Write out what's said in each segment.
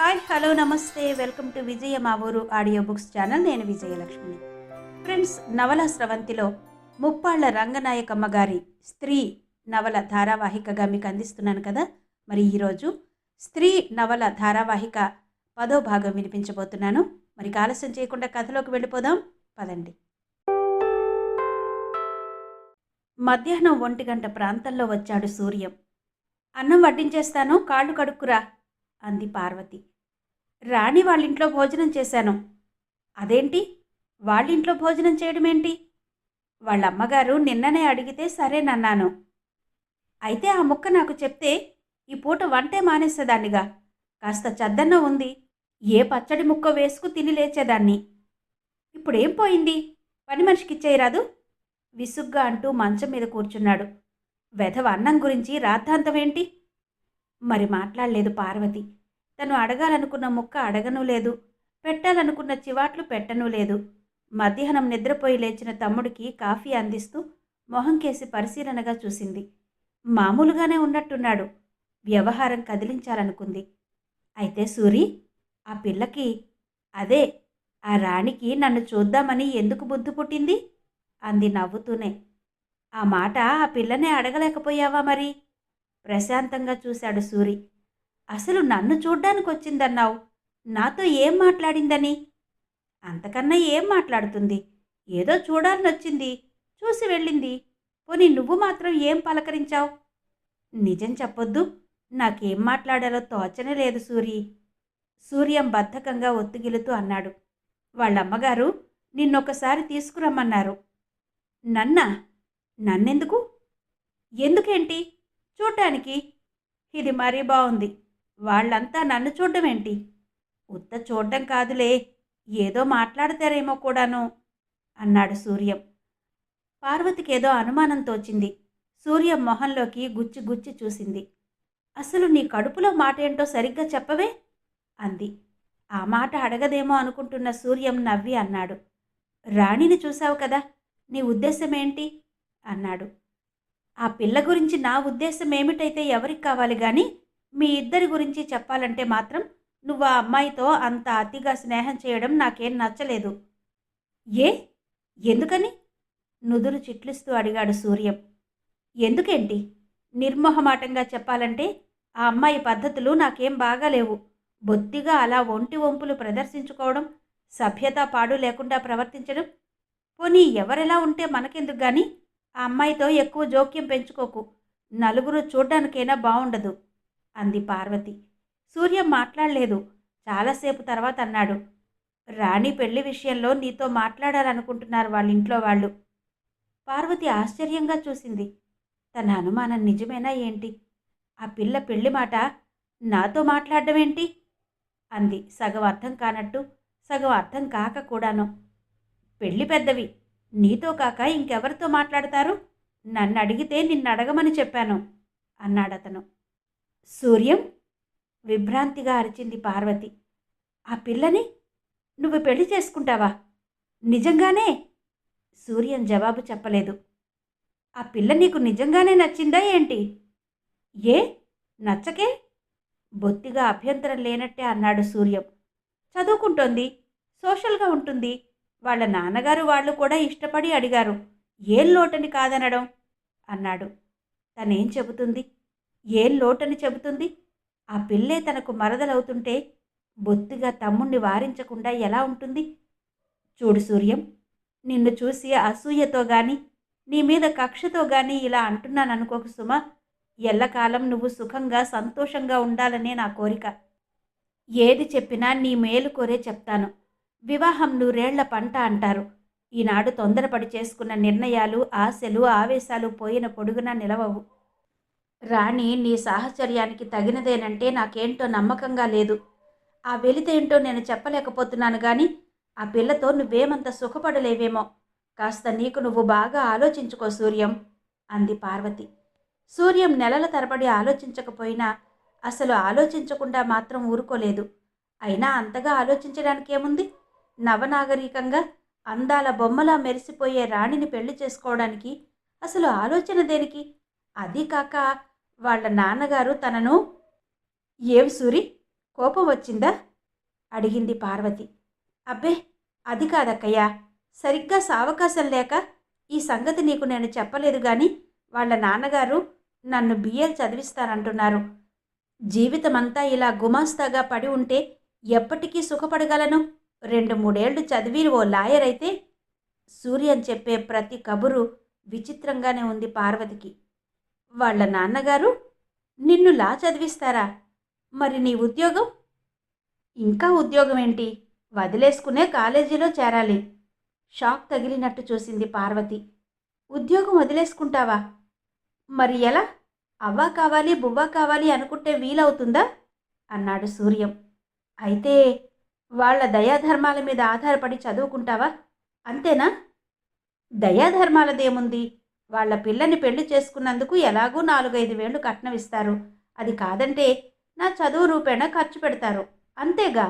Hi hello నమస్తే welcome to విజయ మా ఊరు ఆడియో బుక్స్ ఛానల్. నేను విజయలక్ష్మిని. ఫ్రెండ్స్, నవల స్రవంతిలో ముప్పాళ్ల రంగనాయకమ్మ గారి స్త్రీ నవల ధారావాహికగా మీకు అందిస్తున్నాను కదా. మరి ఈరోజు స్త్రీ నవల ధారావాహిక 10వ భాగం వినిపించబోతున్నాను. మరి ఆలస్యం చేయకుండా కథలోకి వెళ్ళిపోదాం, పదండి. మధ్యాహ్నం 1 గంట ప్రాంతంలో వచ్చాడు సూర్యం. అన్నం వడ్డించేస్తాను, కాళ్ళు కడుక్కురా అంది పార్వతి. రాణి వాళ్ళింట్లో భోజనం చేశాను. అదేంటి, వాళ్ళింట్లో భోజనం చేయడమేంటి? వాళ్ళమ్మగారు నిన్ననే అడిగితే సరేనన్నాను. అయితే ఆ ముక్క నాకు చెప్తే ఈ పూట వంటే మానేసేదాన్నిగా. కాస్త చద్దన్నం ఉంది, ఏ పచ్చడి ముక్క వేసుకు తిని లేచేదాన్ని. ఇప్పుడేం పోయింది, పని మనిషికిచ్చేయరాదు విసుగ్గా అంటూ మంచం మీద కూర్చున్నాడు. వెధవ అన్నం గురించి రాద్ధాంతమేంటి? మరి మాట్లాడలేదు పార్వతి. తను అడగాలనుకున్న ముక్క అడగనూ లేదు, పెట్టాలనుకున్న చివాట్లు పెట్టనూ లేదు. మధ్యాహ్నం నిద్రపోయి లేచిన తమ్ముడికి కాఫీ అందిస్తూ మొహం కేసి పరిశీలనగా చూసింది. మామూలుగానే ఉన్నట్టున్నాడు. వ్యవహారం కదిలించాలనుకుంది. అయితే సూరి, ఆ పిల్లకి, అదే ఆ రాణికి నన్ను చూద్దామని ఎందుకు బుద్ధి పుట్టింది అంది నవ్వుతూనే. ఆ మాట ఆ పిల్లనే అడగలేకపోయావా మరి? ప్రశాంతంగా చూశాడు సూరి. అసలు నన్ను చూడ్డానికి వచ్చిందన్నావు, నాతో ఏం మాట్లాడిందని? అంతకన్నా ఏం మాట్లాడుతుంది? ఏదో చూడాలనొచ్చింది, చూసి వెళ్ళింది. పోనీ నువ్వు మాత్రం ఏం పలకరించావు? నిజం చెప్పొద్దు, నాకేం మాట్లాడాలో తోచనే లేదు సూరి. సూర్యం బద్ధకంగా ఒత్తిగిలుతూ అన్నాడు. వాళ్ళమ్మగారు నిన్నొకసారి తీసుకురమ్మన్నారు. నన్నా? నన్నెందుకు? ఎందుకేంటి? చూడ్డానికి. ఇది మరీ బాగుంది. వాళ్ళంతా నన్ను చూడ్డమేంటి? ఉత్త చూడ్డం కాదులే, ఏదో మాట్లాడతారేమో కూడాను అన్నాడు సూర్యం. పార్వతికేదో అనుమానం తోచింది. సూర్యం మొహంలోకి గుచ్చి గుచ్చి చూసింది. అసలు నీ కడుపులో మాట ఏంటో సరిగ్గా చెప్పవే అంది. ఆ మాట అడగదేమో అనుకుంటున్న సూర్యం నవ్వి అన్నాడు. రాణిని చూశావు కదా, నీ ఉద్దేశమేంటి అన్నాడు. ఆ పిల్ల గురించి నా ఉద్దేశం ఏమిటైతే ఎవరికి కావాలి గాని, మీ ఇద్దరి గురించి చెప్పాలంటే మాత్రం నువ్వు ఆ అమ్మాయితో అంత అతిగా స్నేహం చేయడం నాకేం నచ్చలేదు. ఏ, ఎందుకని? నుదురు చిట్లిస్తూ అడిగాడు సూర్యం. ఎందుకేంటి? నిర్మోహమాటంగా చెప్పాలంటే ఆ అమ్మాయి పద్ధతులు నాకేం బాగాలేవు. బొత్తిగా అలా ఒంటి వంపులు ప్రదర్శించుకోవడం, సభ్యత పాడు లేకుండా ప్రవర్తించడం. పోనీ ఎవరెలా ఉంటే మనకెందుకు గాని, ఆ అమ్మాయితో ఎక్కువ జోక్యం పెంచుకోకు. నలుగురు చూడ్డానికైనా బావుండదు అంది పార్వతి. సూర్యం మాట్లాడలేదు. చాలాసేపు తర్వాత అన్నాడు. రాణి పెళ్లి విషయంలో నీతో మాట్లాడాలనుకుంటున్నారు వాళ్ళింట్లో వాళ్ళు. పార్వతి ఆశ్చర్యంగా చూసింది. తన అనుమానం నిజమేనా ఏంటి? ఆ పిల్ల పెళ్లి మాట నాతో మాట్లాడడమేంటి అంది, సగం అర్థం కానట్టు, సగం అర్థం కాక కూడాను. పెళ్లి పెద్దవి, నీతో కాక ఇంకెవరితో మాట్లాడతారు? నన్ను అడిగితే నిన్నడగమని చెప్పాను అన్నాడతను. సూర్యం, విభ్రాంతిగా అరిచింది పార్వతి. ఆ పిల్లని నువ్వు పెళ్లి చేసుకుంటావా? నిజంగానే? సూర్యం జవాబు చెప్పలేదు. ఆ పిల్ల నీకు నిజంగానే నచ్చిందా ఏంటి? ఏ, నచ్చకే? బొత్తిగా అభ్యంతరం లేనట్టే అన్నాడు సూర్యం. చదువుకుంటోంది, సోషల్గా ఉంటుంది. వాళ్ళ నాన్నగారు వాళ్ళు కూడా ఇష్టపడి అడిగారు. ఏం లోటని కాదనడం అన్నాడు. తనేం చెబుతుంది? ఏం లోటని చెబుతుంది? ఆ పిల్లే తనకు మరదలవుతుంటే బొత్తిగా తమ్ముణ్ణి వారించకుండా ఎలా ఉంటుంది? చూడు సూర్యం, నిన్ను చూసి అసూయతో గాని, నీ మీద కక్షతో గాని ఇలా అంటున్నాననుకోకు సుమా. ఎల్లకాలం నువ్వు సుఖంగా సంతోషంగా ఉండాలనే నా కోరిక. ఏది చెప్పినా నీ మేలు కోరే చెప్తాను. వివాహం 100 ఏళ్ల పంట అంటారు. ఈనాడు తొందరపడి చేసుకున్న నిర్ణయాలు, ఆశలు, ఆవేశాలు పోయిన పొడుగునా నిలవవు. రాణి నీ సాహచర్యానికి తగినదేనంటే నాకేంటో నమ్మకంగా లేదు. ఆ వెలితేంటో నేను చెప్పలేకపోతున్నాను గాని, ఆ పిల్లతో నువ్వేమంత సుఖపడలేవేమో. కాస్త నీకు నువ్వు బాగా ఆలోచించుకో సూర్యం అంది పార్వతి. సూర్యం నెలల తరబడి ఆలోచించకపోయినా అసలు ఆలోచించకుండా మాత్రం ఊరుకోలేదు. అయినా అంతగా ఆలోచించడానికేముంది? నవనాగరికంగా అందాల బొమ్మలా మెరిసిపోయే రాణిని పెళ్లి చేసుకోవడానికి అసలు ఆలోచన దేనికి? అదీ కాక వాళ్ళ నాన్నగారు తనను. ఏం సూరి, కోపం వచ్చిందా అడిగింది పార్వతి. అబ్బే, అది కాదక్కయ్యా. సరిగ్గా సావకాశం లేక ఈ సంగతి నీకు నేను చెప్పలేదు గాని వాళ్ళ నాన్నగారు నన్ను బిఏలు చదివిస్తానంటున్నారు. జీవితమంతా ఇలా గుమాస్తాగా పడి ఉంటే ఎప్పటికీ సుఖపడగలను? 2-3 ఏళ్లు చదివి ఓ లాయర్ అయితే. సూర్యన్ చెప్పే ప్రతి కబురు విచిత్రంగానే ఉంది పార్వతికి. వాళ్ళ నాన్నగారు నిన్ను లా చదివిస్తారా? మరి నీ ఉద్యోగం? ఇంకా ఉద్యోగమేంటి? వదిలేసుకునే కాలేజీలో చేరాలి. షాక్ తగిలినట్టు చూసింది పార్వతి. ఉద్యోగం వదిలేసుకుంటావా? మరి ఎలా? అవ్వా కావాలి బువ్వా కావాలి అనుకుంటే వీలవుతుందా అన్నాడు సూర్యం. అయితే వాళ్ళ దయాధర్మాల మీద ఆధారపడి చదువుకుంటావా, అంతేనా? దయాధర్మాలదేముంది? వాళ్ళ పిల్లని పెళ్లి చేసుకున్నందుకు ఎలాగూ 4-5 వేలు కట్నం ఇస్తారు. అది కాదంటే నా చదువు రూపేణా ఖర్చు పెడతారు, అంతేగా.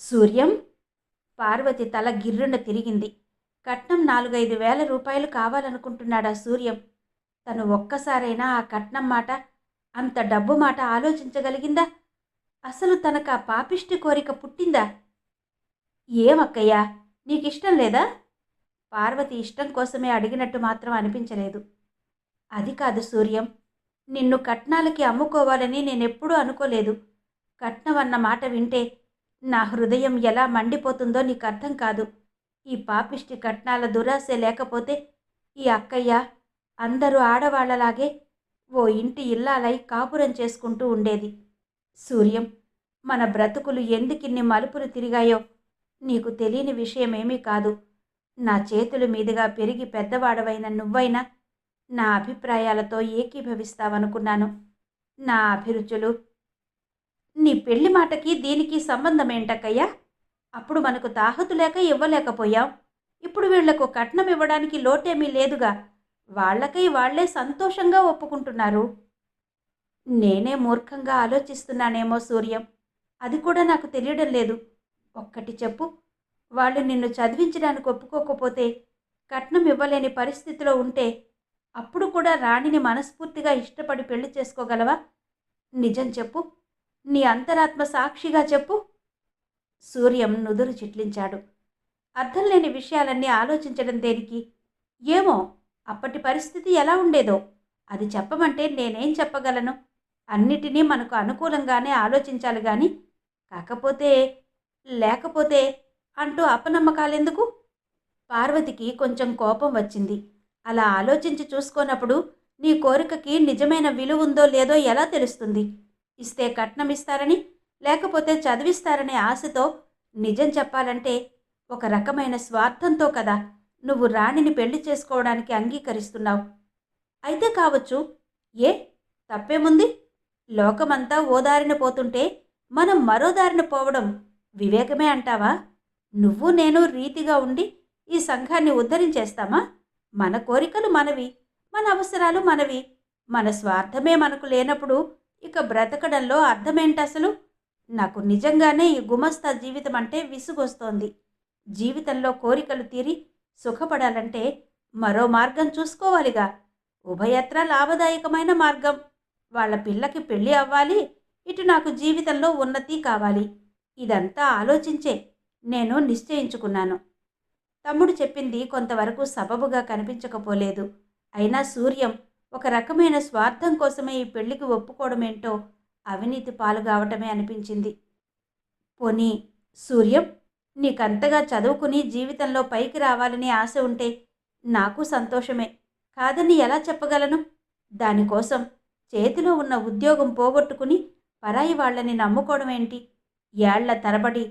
సూర్యం, పార్వతి తల గిర్రున తిరిగింది. కట్నం 4-5 వేల రూపాయలు కావాలనుకుంటున్నాడా సూర్యం? తను ఒక్కసారైనా ఆ కట్నం మాట, అంత డబ్బు మాట ఆలోచించగలిగిందా? అసలు తనకు ఆ పాపిష్టి కోరిక పుట్టిందా? ఏమక్కయ్యా, నీకిష్టం లేదా? పార్వతి ఇష్టం కోసమే అడిగినట్టు మాత్రం అనిపించలేదు. అది కాదు సూర్యం, నిన్ను కట్నాలకి అమ్ముకోవాలని నేనెప్పుడూ అనుకోలేదు. కట్నం అన్న మాట వింటే నా హృదయం ఎలా మండిపోతుందో నీకు అర్థం కాదు. ఈ పాపిష్టి కట్నాల దురాశ లేకపోతే ఈ అక్కయ్య అందరూ ఆడవాళ్లలాగే ఓ ఇంటి ఇల్లాలై కాపురం చేసుకుంటూ ఉండేది. సూర్యం, మన బ్రతుకులు ఎందుకిన్ని మలుపులు తిరిగాయో నీకు తెలియని విషయమేమీ కాదు. నా చేతుల మీదుగా పెరిగి పెద్దవాడవైన నువ్వైనా నా అభిప్రాయాలతో ఏకీభవిస్తావనుకున్నాను. నా అభిరుచులు. నీ పెళ్లి మాటకి దీనికి సంబంధమేంటక్కయ్యా? అప్పుడు మనకు తాహతు లేక ఇవ్వలేకపోయాం. ఇప్పుడు వీళ్లకు కట్నం ఇవ్వడానికి లోటేమీ లేదుగా. వాళ్లకై వాళ్లే సంతోషంగా ఒప్పుకుంటున్నారు. నేనే మూర్ఖంగా ఆలోచిస్తున్నానేమో సూర్యం, అది కూడా నాకు తెలియడం లేదు. ఒక్కటి చెప్పు, వాళ్ళు నిన్ను చదివించడానికి ఒప్పుకోకపోతే, కట్నం ఇవ్వలేని పరిస్థితిలో ఉంటే అప్పుడు కూడా రాణిని మనస్ఫూర్తిగా ఇష్టపడి పెళ్లి చేసుకోగలవా? నిజం చెప్పు, నీ అంతరాత్మ సాక్షిగా చెప్పు. సూర్యం నుదురు చిట్లించాడు. అర్థం లేని విషయాలన్నీ ఆలోచించడం దేనికి? ఏమో, అప్పటి పరిస్థితి ఎలా ఉండేదో అది చెప్పమంటే నేనేం చెప్పగలను? అన్నిటినీ మనకు అనుకూలంగానే ఆలోచించాలి గాని, కాకపోతే లేకపోతే అంటూ అపనమ్మకాలెందుకు? పార్వతికి కొంచెం కోపం వచ్చింది. అలా ఆలోచించి చూసుకోనప్పుడు నీ కోరికకి నిజమైన విలువుందో లేదో ఎలా తెలుస్తుంది? ఇస్తే కట్నం ఇస్తారని, లేకపోతే చదివిస్తారనే ఆశతో, నిజం చెప్పాలంటే ఒక రకమైన స్వార్థంతో కదా నువ్వు రాణిని పెళ్లి చేసుకోవడానికి అంగీకరిస్తున్నావు. అయితే కావచ్చు, ఏ తప్పేముంది? లోకమంతా ఓ దారిన పోతుంటే మనం మరో దారిన పోవడం వివేకమే అంటావా? నువ్వు నేను రీతిగా ఉండి ఈ సంఘాన్ని ఉద్ధరించేస్తామా? మన కోరికలు మనవి, మన అవసరాలు మనవి. మన స్వార్థమే మనకు లేనప్పుడు ఇక బ్రతకడంలో అర్థమేంటసలు? నాకు నిజంగానే ఈ గుమస్తా జీవితం అంటే విసుగొస్తోంది. జీవితంలో కోరికలు తీరి సుఖపడాలంటే మరో మార్గం చూసుకోవాలిగా. ఉభయత్రా లాభదాయకమైన మార్గం. వాళ్ళ పిల్లకి పెళ్ళి అవ్వాలి, ఇటు నాకు జీవితంలో ఉన్నతి కావాలి. ఇదంతా ఆలోచించే నేను నిశ్చయించుకున్నాను. తమ్ముడు చెప్పింది కొంతవరకు సబబుగా కనిపించకపోలేదు. అయినా సూర్యం ఒక రకమైన స్వార్థం కోసమే ఈ పెళ్లికి ఒప్పుకోవడమేంటో అవినీతి పాలుగావటమే అనిపించింది. పోనీ సూర్యం, నీకంతగా చదువుకుని జీవితంలో పైకి రావాలని ఆశ ఉంటే నాకు సంతోషమే, కాదని ఎలా చెప్పగలను? దానికోసం చేతిలో ఉన్న ఉద్యోగం పోగొట్టుకుని పరాయి వాళ్ళని నమ్ముకోవడం ఏంటి? ఏళ్ల తరబడి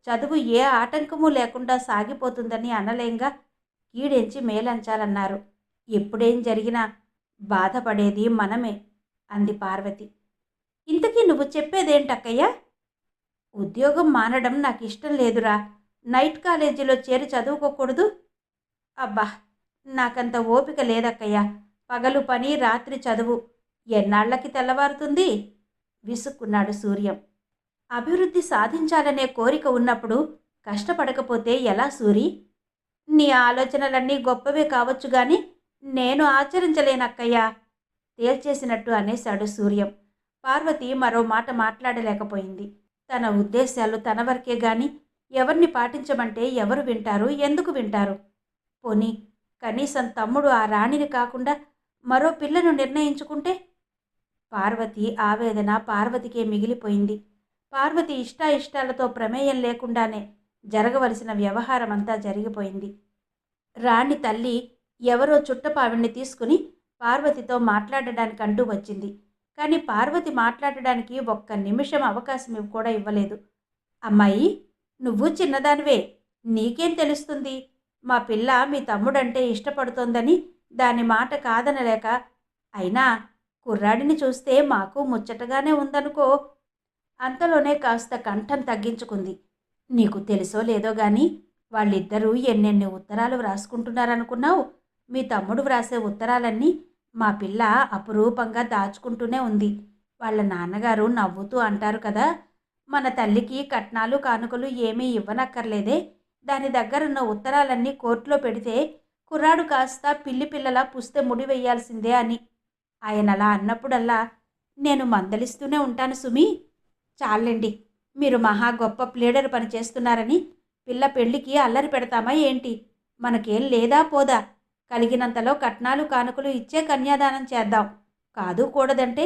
చదువు ఏ ఆటంకమూ లేకుండా సాగిపోతుందని అనలేంగా. కీడెంచి మేలంచాలన్నారు. ఎప్పుడేం జరిగినా బాధపడేది మనమే అంది పార్వతి. ఇంతకీ నువ్వు చెప్పేదేంటక్కయ్యా? ఉద్యోగం మానడం నాకు ఇష్టం లేదురా. నైట్ కాలేజీలో చేరి చదువుకోకూడదు? అబ్బా, నాకంత ఓపిక లేదక్కయ్యా. పగలు పని, రాత్రి చదువు. ఎన్నాళ్లకి తెల్లవారుతుంది? విసుక్కున్నాడు సూర్యం. అభివృద్ధి సాధించాలనే కోరిక ఉన్నప్పుడు కష్టపడకపోతే ఎలా సూరి? నీ ఆలోచనలన్నీ గొప్పవే కావచ్చు గాని నేను ఆచరించలేనక్కయ్యా తేల్చేసినట్టు అనేశాడు సూర్యం. పార్వతి మరో మాట మాట్లాడలేకపోయింది. తన ఉద్దేశాలు తన వరకే గాని ఎవరిని పాటించమంటే ఎవరు వింటారు, ఎందుకు వింటారు? పోనీ కనీసం తమ్ముడు ఆ రాణిని కాకుండా మరో పిల్లను నిర్ణయించుకుంటే? పార్వతి ఆవేదన పార్వతికే మిగిలిపోయింది. పార్వతి ఇష్టాయిష్టాలతో ప్రమేయం లేకుండానే జరగవలసిన వ్యవహారమంతా జరిగిపోయింది. రాణి తల్లి ఎవరో చుట్టపావిణ్ణి తీసుకుని పార్వతితో మాట్లాడడానికంటూ వచ్చింది. కానీ పార్వతి మాట్లాడడానికి ఒక్క నిమిషం అవకాశం కూడా ఇవ్వలేదు. అమ్మాయి, నువ్వు చిన్నదానివే, నీకేం తెలుస్తుంది? మా పిల్ల మీ తమ్ముడంటే ఇష్టపడుతోందని దాని మాట కాదనలేక, అయినా కుర్రాడిని చూస్తే మాకు ముచ్చటగానే ఉందనుకో. అంతలోనే కాస్త కంఠం తగ్గించుకుంది. నీకు తెలుసో లేదో గాని వాళ్ళిద్దరూ ఎన్నెన్ని ఉత్తరాలు వ్రాసుకుంటున్నారనుకున్నావు? మీ తమ్ముడు వ్రాసే ఉత్తరాలన్నీ మా పిల్ల అపురూపంగా దాచుకుంటూనే ఉంది. వాళ్ళ నాన్నగారు నవ్వుతూ అంటారు కదా, మన తల్లికి కట్నాలు కానుకలు ఏమీ ఇవ్వనక్కర్లేదే, దాని దగ్గరున్న ఉత్తరాలన్నీ కోర్టులో పెడితే కుర్రాడు కాస్త పిల్లి పిల్లలా పుస్తే ముడి వెయ్యాల్సిందే అని. ఆయన అలా అన్నప్పుడల్లా నేను మందలిస్తూనే ఉంటాను సుమి. చాలండి, మీరు మహా గొప్ప ప్లేడర్ పని చేస్తున్నారని పిల్ల పెళ్లికి అల్లరి పెడతామా ఏంటి? మనకేం లేదా పోదా? కలిగినంతలో కట్నాలు కానుకలు ఇచ్చే కన్యాదానం చేద్దాం. కాదు కూడదంటే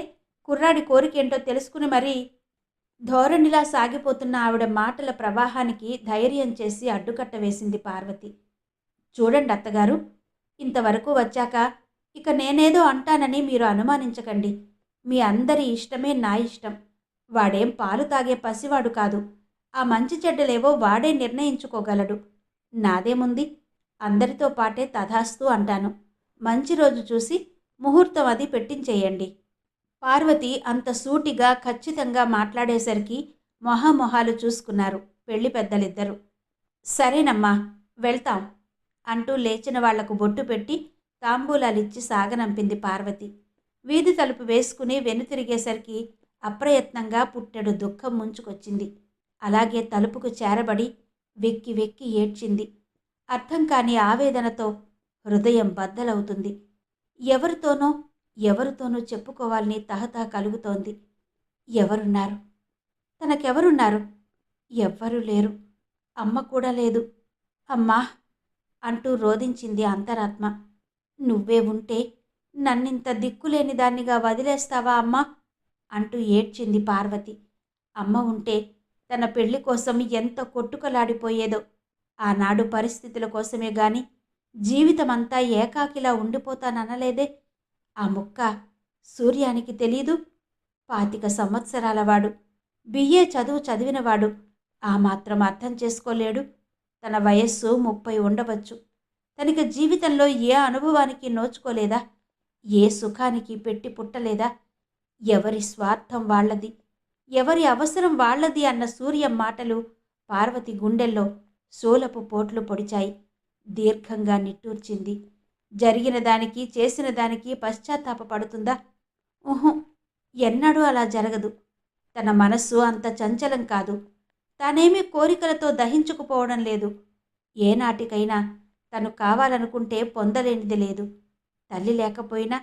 కుర్రాడి కోరికేంటో తెలుసుకుని మరీ. ధోరణిలా సాగిపోతున్న ఆవిడ మాటల ప్రవాహానికి ధైర్యం చేసి అడ్డుకట్ట వేసింది పార్వతి. చూడండి అత్తగారు, ఇంతవరకు వచ్చాక ఇక నేనేదో అంటానని మీరు అనుమానించకండి. మీ అందరి ఇష్టమే నా ఇష్టం. వాడేం పాలు తాగే పసివాడు కాదు. ఆ మంచి చెడ్డలేవో వాడే నిర్ణయించుకోగలడు. నాదేముంది, అందరితో పాటే తథాస్తు అంటాను. మంచి రోజు చూసి ముహూర్తం అది పెట్టించేయండి. పార్వతి అంత సూటిగా ఖచ్చితంగా మాట్లాడేసరికి మొహామొహాలు చూసుకున్నారు పెళ్లి పెద్దలిద్దరూ. సరేనమ్మా, వెళ్తాం అంటూ లేచిన వాళ్లకు బొట్టు పెట్టి తాంబూలాలిచ్చి సాగనంపింది పార్వతి. వీధి తలుపు వేసుకుని వెనుతిరిగేసరికి అప్రయత్నంగా పుట్టెడు దుఃఖం ముంచుకొచ్చింది. అలాగే తలుపుకు చేరబడి వెక్కి వెక్కి ఏడ్చింది. అర్థం కాని ఆవేదనతో హృదయం బద్దలవుతుంది. ఎవరితోనూ చెప్పుకోవాలని తహతహ కలుగుతోంది. ఎవరున్నారు? తనకెవరున్నారు? ఎవ్వరూ లేరు. అమ్మ కూడా లేదు. అమ్మా అంటూ రోదించింది అంతరాత్మ. నువ్వే ఉంటే నన్నింత దిక్కులేని దాన్నిగా వదిలేస్తావా అమ్మా అంటూ ఏడ్చింది పార్వతి. అమ్మ ఉంటే తన పెళ్లి కోసం ఎంత కొట్టుకలాడిపోయేదో. ఆనాడు పరిస్థితుల కోసమే గాని జీవితమంతా ఏకాకిలా ఉండిపోతాననలేదే. ఆ ముక్క సూర్యానికి తెలీదు. 25 సంవత్సరాలవాడు, బిఏ చదువు చదివినవాడు. ఆ మాత్రం అర్థం చేసుకోలేడు. తన వయస్సు 30 ఉండవచ్చు. తనకి జీవితంలో ఏ అనుభవానికి నోచుకోలేదా? ఏ సుఖానికి పెట్టి పుట్టలేదా? ఎవరి స్వార్థం వాళ్లది, ఎవరి అవసరం వాళ్లది అన్న సూర్యం మాటలు పార్వతి గుండెల్లో శూలపు పోట్లు పొడిచాయి. దీర్ఘంగా నిట్టూర్చింది. జరిగిన దానికి చేసిన దానికి పశ్చాత్తాపపడుతుందా? ఊహు, ఎన్నడూ అలా జరగదు. తన మనస్సు అంత చంచలం కాదు. తానేమీ కోరికలతో దహించుకుపోవడం లేదు. ఏనాటికైనా తను కావాలనుకుంటే పొందలేనిది లేదు. తల్లి లేకపోయినా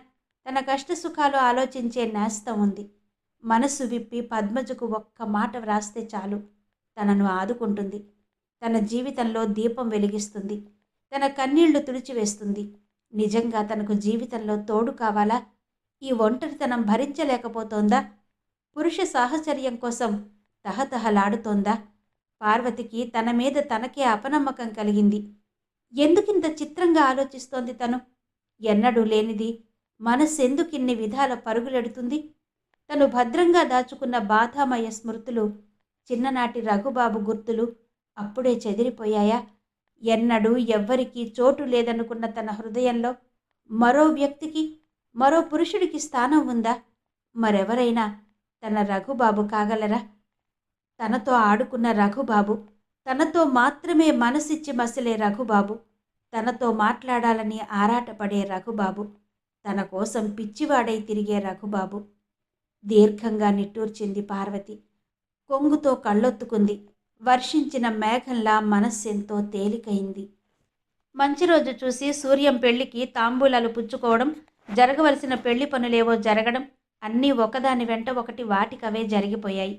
తన కష్టసుఖాలు ఆలోచించే నేస్తం ఉంది. మనస్సు విప్పి పద్మజకు ఒక్క మాట వ్రాస్తే చాలు, తనను ఆదుకుంటుంది. తన జీవితంలో దీపం వెలిగిస్తుంది. తన కన్నీళ్లు తుడిచివేస్తుంది. నిజంగా తనకు జీవితంలో తోడు కావాలా? ఈ ఒంటరితనం భరించలేకపోతోందా? పురుష సాహచర్యం కోసం తహతహలాడుతోందా? పార్వతికి తన మీద తనకే అపనమ్మకం కలిగింది. ఎందుకింత చిత్రంగా ఆలోచిస్తోంది తను? ఎన్నడూ లేనిది మనస్సెందుకిన్ని విధాల పరుగులెడుతుంది? తను భద్రంగా దాచుకున్న బాధామయ స్మృతులు, చిన్ననాటి రఘుబాబు గుర్తులు అప్పుడే చెదిరిపోయాయా? ఎన్నడూ ఎవ్వరికీ చోటు లేదనుకున్న తన హృదయంలో మరో వ్యక్తికి, మరో పురుషుడికి స్థానం ఉందా? మరెవరైనా తన రఘుబాబు కాగలరా? తనతో ఆడుకున్న రఘుబాబు, తనతో మాత్రమే మనసిచ్చి మసిలే రఘుబాబు, తనతో మాట్లాడాలని ఆరాటపడే రఘుబాబు, తన కోసం పిచ్చివాడై తిరిగే రఘుబాబు. దీర్ఘంగా నిట్టూర్చింది పార్వతి. కొంగుతో కళ్ళొత్తుకుంది. వర్షించిన మేఘంలా మనస్సెంతో తేలికైంది. మంచి రోజు చూసి సూర్యం పెళ్లికి తాంబూలాలు పుచ్చుకోవడం, జరగవలసిన పెళ్లి పనులేవో జరగడం అన్నీ ఒకదాని వెంట ఒకటి వాటికవే జరిగిపోయాయి.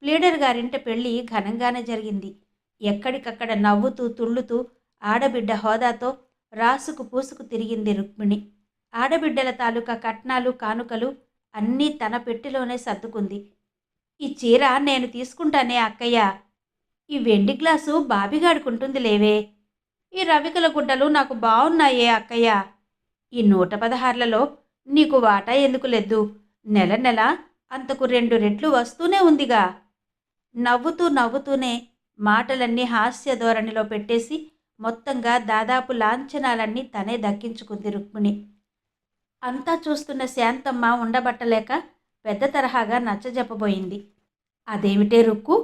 లీడర్ గారింట పెళ్లి ఘనంగానే జరిగింది. ఎక్కడికక్కడ నవ్వుతూ తుళ్ళుతూ ఆడబిడ్డ హోదాతో రాసుకు పూసుకు తిరిగింది రుక్మిణి. ఆడబిడ్డల తాలూకా కట్నాలు కానుకలు అన్నీ తన పెట్టెలోనే సర్దుకుంది. ఈ చీర నేను తీసుకుంటానే అక్కయ్య. ఈ వెండి గ్లాసు బాబిగాడుకుంటుంది లేవే. ఈ రవికల గుడ్డలు నాకు బావున్నాయే అక్కయ్య. ఈ 116లలో నీకు వాటా ఎందుకు లేదు? నెల నెల అంతకు 2 రెట్లు వస్తూనే ఉందిగా. నవ్వుతూ నవ్వుతూనే మాటలన్నీ హాస్య ధోరణిలో పెట్టేసి మొత్తంగా దాదాపు లాంఛనాలన్నీ తనే దక్కించుకుంది రుక్మిణి. అంతా చూస్తున్న శాంతమ్మ ఉండబట్టలేక పెద్ద తరహాగా నచ్చజెప్పబోయింది. అదేమిటే రుక్కు,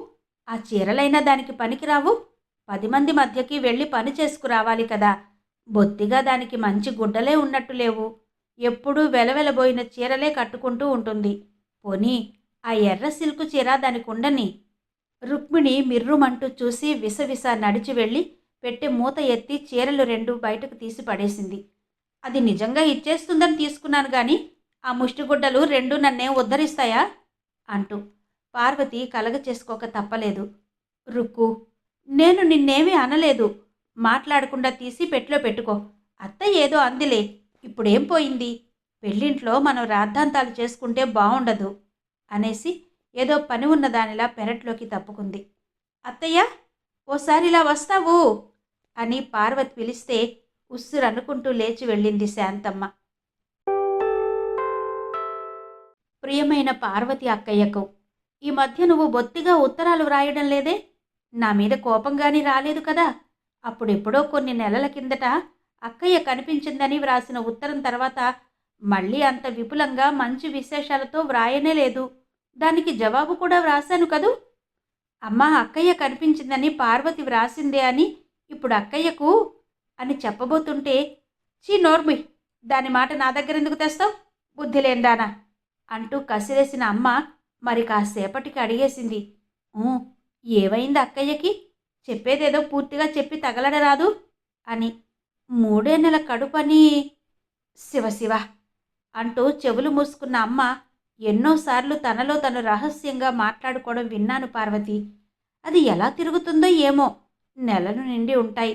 ఆ చీరలైనా దానికి పనికిరావు? 10 మంది మధ్యకి వెళ్ళి పని చేసుకురావాలి కదా. బొత్తిగా దానికి మంచి గుడ్డలే ఉన్నట్టు లేవు. ఎప్పుడూ వెలవెలబోయిన చీరలే కట్టుకుంటూ ఉంటుంది. పోనీ ఆ ఎర్ర సిల్కు చీర దానికుండని. రుక్మిణి మిర్రుమంటూ చూసి విసవిస నడిచి వెళ్ళి పెట్టె మూత ఎత్తి చీరలు 2 బయటకు తీసి పడేసింది. అది నిజంగా ఇచ్చేస్తుందని తీసుకున్నాను గాని ఆ ముష్టిగుడ్డలు 2 నన్నేం ఉద్ధరిస్తాయా అంటూ పార్వతి కలగ చేసుకోక తప్పలేదు. రుక్కు, నేను నిన్నేమీ అనలేదు. మాట్లాడకుండా తీసి పెట్టులో పెట్టుకో. అత్త ఏదో అందిలే, ఇప్పుడేం పోయింది? పెళ్ళింట్లో మనం రాద్ధాంతాలు చేసుకుంటే బావుండదు అనేసి ఏదో పని ఉన్న దానిలా పెరట్లోకి తప్పుకుంది. అత్తయ్య, ఓసారి ఇలా వస్తావు అని పార్వతి పిలిస్తే ఉస్సురనుకుంటూ లేచి వెళ్ళింది శాంతమ్మ. ప్రియమైన పార్వతి అక్కయ్యకు, ఈ మధ్య నువ్వు బొత్తిగా ఉత్తరాలు వ్రాయడం లేదే? నా మీద కోపంగాని రాలేదు కదా. అప్పుడెప్పుడో కొన్ని నెలల కిందట అక్కయ్య కనిపించిందని వ్రాసిన ఉత్తరం తర్వాత మళ్ళీ అంత విపులంగా మంచి విశేషాలతో వ్రాయనే లేదు. దానికి జవాబు కూడా వ్రాశాను కదూ. అమ్మా, అక్కయ్య కనిపించిందని పార్వతి వ్రాసిందే అని ఇప్పుడు అక్కయ్యకు అని చెప్పబోతుంటే, చీ నోర్మి, దాని మాట నా దగ్గరెందుకు తెస్తావు, బుద్ధి లేందానా అంటూ కసిరేసిన అమ్మ మరి కాసేపటికి అడిగేసింది. ఏమైంది అక్కయ్యకి? చెప్పేదేదో పూర్తిగా చెప్పి తగలడరాదు అని. 3 నెలల కడుపని. శివశివ అంటూ చెవులు మూసుకున్న అమ్మ ఎన్నోసార్లు తనలో తను రహస్యంగా మాట్లాడుకోవడం విన్నాను పార్వతి. అది ఎలా తిరుగుతుందో ఏమో. నెలలు నిండి ఉంటాయి.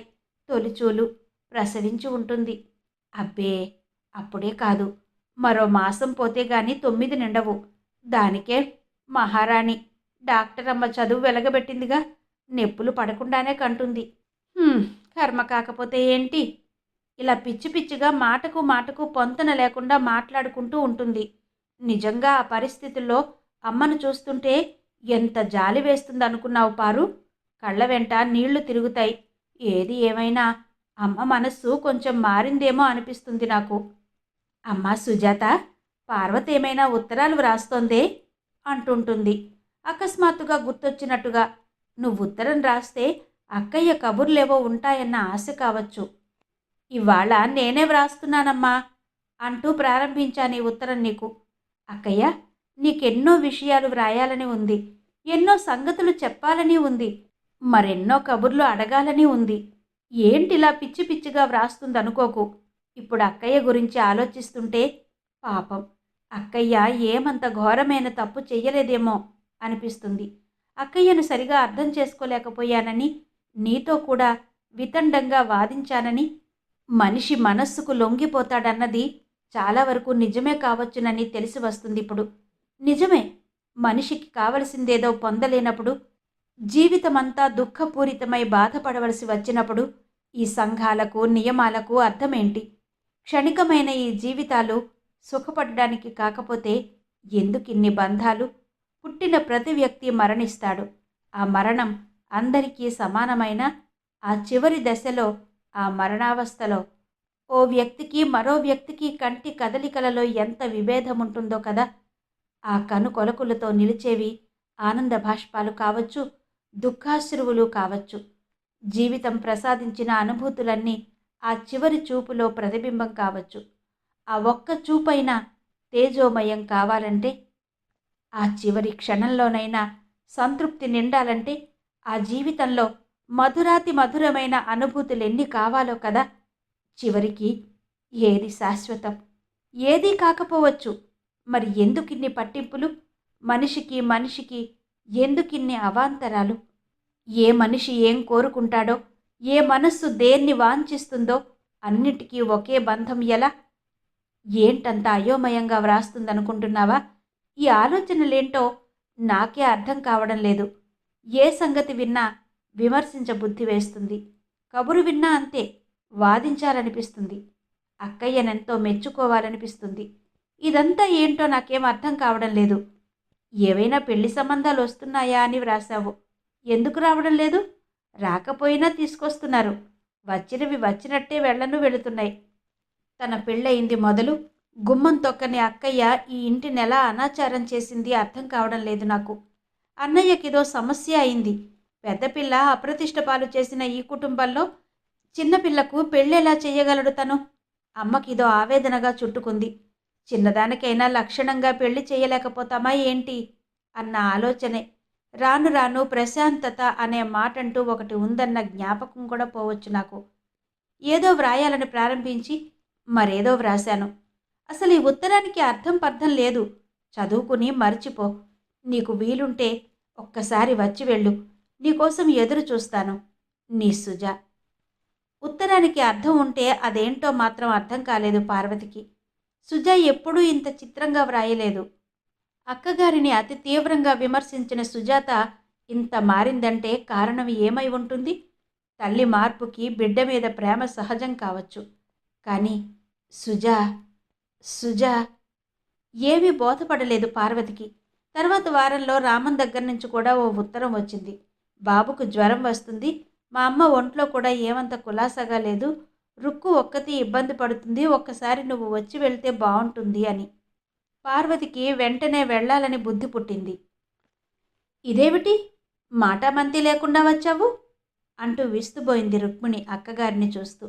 తొలిచూలు ప్రసవించి ఉంటుంది. అబ్బే, అప్పుడే కాదు, మరో మాసం పోతే గాని 9 నిండవు. దానికే మహారాణి డాక్టర్ అమ్మ చదువు వెలగబెట్టిందిగా. నొప్పులు పడకుండానే కంటుంది. కర్మ కాకపోతే ఏంటి? ఇలా పిచ్చి పిచ్చిగా మాటకు మాటకు పొంతన లేకుండా మాట్లాడుకుంటూ ఉంటుంది. నిజంగా ఆ పరిస్థితుల్లో అమ్మను చూస్తుంటే ఎంత జాలి వేస్తుందనుకున్నావు పారు? కళ్ళ వెంట నీళ్లు తిరుగుతాయి. ఏది ఏమైనా అమ్మ మనస్సు కొంచెం మారిందేమో అనిపిస్తుంది నాకు. అమ్మా సుజాత, పార్వతి ఏమైనా ఉత్తరాలు వ్రాస్తోందే అంటుంటుంది. అకస్మాత్తుగా గుర్తొచ్చినట్టుగా, నువ్వు ఉత్తరం రాస్తే అక్కయ్య కబుర్లేవో ఉంటాయన్న ఆశ కావచ్చు. ఇవాళ నేనే వ్రాస్తున్నానమ్మా అంటూ ప్రారంభించాను ఈ ఉత్తరం నీకు. అక్కయ్య, నీకెన్నో విషయాలు వ్రాయాలని ఉంది. ఎన్నో సంగతులు చెప్పాలని ఉంది. మరెన్నో కబుర్లు అడగాలని ఉంది. ఏంటిలా పిచ్చి పిచ్చిగా వ్రాస్తుందనుకోకు. ఇప్పుడు అక్కయ్య గురించి ఆలోచిస్తుంటే పాపం, అక్కయ్య ఏమంత ఘోరమైన తప్పు చెయ్యలేదేమో అనిపిస్తుంది. అక్కయ్యను సరిగా అర్థం చేసుకోలేకపోయానని, నీతో కూడా వితండంగా వాదించానని, మనిషి మనస్సుకు లొంగిపోతాడన్నది చాలా వరకు నిజమే కావచ్చునని తెలిసి వస్తుంది ఇప్పుడు. నిజమే, మనిషికి కావలసిందేదో పొందలేనప్పుడు, జీవితమంతా దుఃఖపూరితమై బాధపడవలసి వచ్చినప్పుడు ఈ సంఘాలకు నియమాలకు అర్థమేంటి? క్షణికమైన ఈ జీవితాలు సుఖపడడానికి కాకపోతే ఎందుకిన్ని బంధాలు? పుట్టిన ప్రతి వ్యక్తి మరణిస్తాడు. ఆ మరణం అందరికీ సమానమైన ఆ చివరి దశలో, ఆ మరణావస్థలో ఓ వ్యక్తికి మరో వ్యక్తికి కంటి కదలికలలో ఎంత విభేదం ఉంటుందో కదా. ఆ కను కొలకులతో నిలిచేవి ఆనంద భాష్పాలు కావచ్చు, దుఃఖాశ్రువులు కావచ్చు. జీవితం ప్రసాదించిన అనుభూతులన్నీ ఆ చివరి చూపులో ప్రతిబింబం కావచ్చు. ఆ ఒక్క చూపైనా తేజోమయం కావాలంటే, ఆ చివరి క్షణంలోనైనా సంతృప్తి నిండాలంటే, ఆ జీవితంలో మధురాతి మధురమైన అనుభూతులెన్ని కావాలో కదా. చివరికి ఏది శాశ్వతం, ఏదీ కాకపోవచ్చు. మరి ఎందుకిన్ని పట్టింపులు? మనిషికి మనిషికి ఎందుకిన్ని అవాంతరాలు? ఏ మనిషి ఏం కోరుకుంటాడో, ఏ మనస్సు దేన్ని వాంఛిస్తుందో అన్నిటికీ ఒకే బంధం ఎలా? ఏంటంత అయోమయంగా వ్రాస్తుందనుకుంటున్నావా? ఈ ఆలోచనలేంటో నాకే అర్థం కావడం లేదు. ఏ సంగతి విన్నా విమర్శించబుద్ధి వేస్తుంది. కబురు విన్నా అంతే, వాదించాలనిపిస్తుంది. అక్కయ్యనెంతో మెచ్చుకోవాలనిపిస్తుంది. ఇదంతా ఏంటో నాకేం అర్థం కావడం లేదు. ఏవైనా పెళ్లి సంబంధాలు వస్తున్నాయా అని వ్రాసావు. ఎందుకు రావడం లేదు? రాకపోయినా తీసుకొస్తున్నారు. వచ్చినవి వచ్చినట్టే వెళ్తున్నాయి. తన పెళ్ళయింది మొదలు గుమ్మం తొక్కని అక్కయ్య ఈ ఇంటినెలా అనాచారం చేసింది అర్థం కావడం లేదు నాకు. అన్నయ్యకిదో సమస్య అయింది. పెద్దపిల్ల అప్రతిష్ట పాలు చేసిన ఈ కుటుంబంలో చిన్నపిల్లకు పెళ్ళెలా చెయ్యగలడు తను? అమ్మకిదో ఆవేదనగా చుట్టుకుంది. చిన్నదానికైనా లక్షణంగా పెళ్లి చేయలేకపోతామా ఏంటి అన్న ఆలోచనే. రాను రాను ప్రశాంతత అనే మాటంటూ ఒకటి ఉందన్న జ్ఞాపకం కూడా పోవచ్చు నాకు. ఏదో వ్రాయాలని ప్రారంభించి మరేదో వ్రాశాను. అసలు ఈ ఉత్తరానికి అర్థం పర్థం లేదు. చదువుకుని మర్చిపో. నీకు వీలుంటే ఒక్కసారి వచ్చి వెళ్ళు. నీకోసం ఎదురు చూస్తాను. నీ సుజా. ఉత్తరానికి అర్థం ఉంటే అదేంటో మాత్రం అర్థం కాలేదు పార్వతికి. సుజా ఎప్పుడూ ఇంత చిత్రంగా వ్రాయలేదు. అక్కగారిని అతి తీవ్రంగా విమర్శించిన సుజాత ఇంత మారిందంటే కారణం ఏమై ఉంటుంది? తల్లి మార్పుకి బిడ్డ మీద ప్రేమ సహజం కావచ్చు. కానీ సుజా సుజా ఏమీ బోధపడలేదు పార్వతికి. తర్వాత వారంలో రామన్ దగ్గర నుంచి కూడా ఓ ఉత్తరం వచ్చింది. బాబుకు జ్వరం వస్తుంది. మా అమ్మ ఒంట్లో కూడా ఏమంత కులాసాగా లేదు. రుక్కు ఒక్కతి ఇబ్బంది పడుతుంది. ఒక్కసారి నువ్వు వచ్చి వెళ్తే బాగుంటుంది అని. పార్వతికి వెంటనే వెళ్లాలని బుద్ధి పుట్టింది. ఇదేమిటి? మాటామంతి లేకుండా వచ్చావు అంటూ విస్తుబోయింది రుక్మిణి అక్కగారిని చూస్తూ.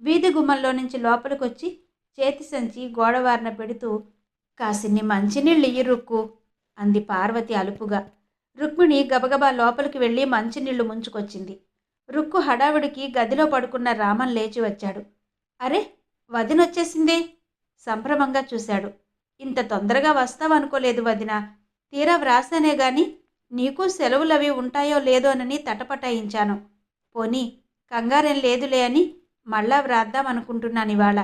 వీధి గుమ్మంలో నుంచి లోపలికొచ్చి చేతి సంచి గోడవారన పెడుతూ కాసిన్ని మంచినీళ్ళు ఇయ్యి రుక్కు అంది పార్వతి అలుపుగా. రుక్మిణి గబగబా లోపలికి వెళ్ళి మంచినీళ్లు ముంచుకొచ్చింది. రుక్కు హడావిడికి గదిలో పడుకున్న రామన్ లేచి వచ్చాడు. అరే, వదినొచ్చేసిందే సంభ్రమంగా చూశాడు. ఇంత తొందరగా వస్తావనుకోలేదు వదినా. తీరా వ్రాసానే గాని నీకు సెలవులవి ఉంటాయో లేదోనని తటపటాయించాను. పోనీ కంగారేం లేదులే అని మళ్ళా వ్రాద్దామనుకుంటున్నానివాళ.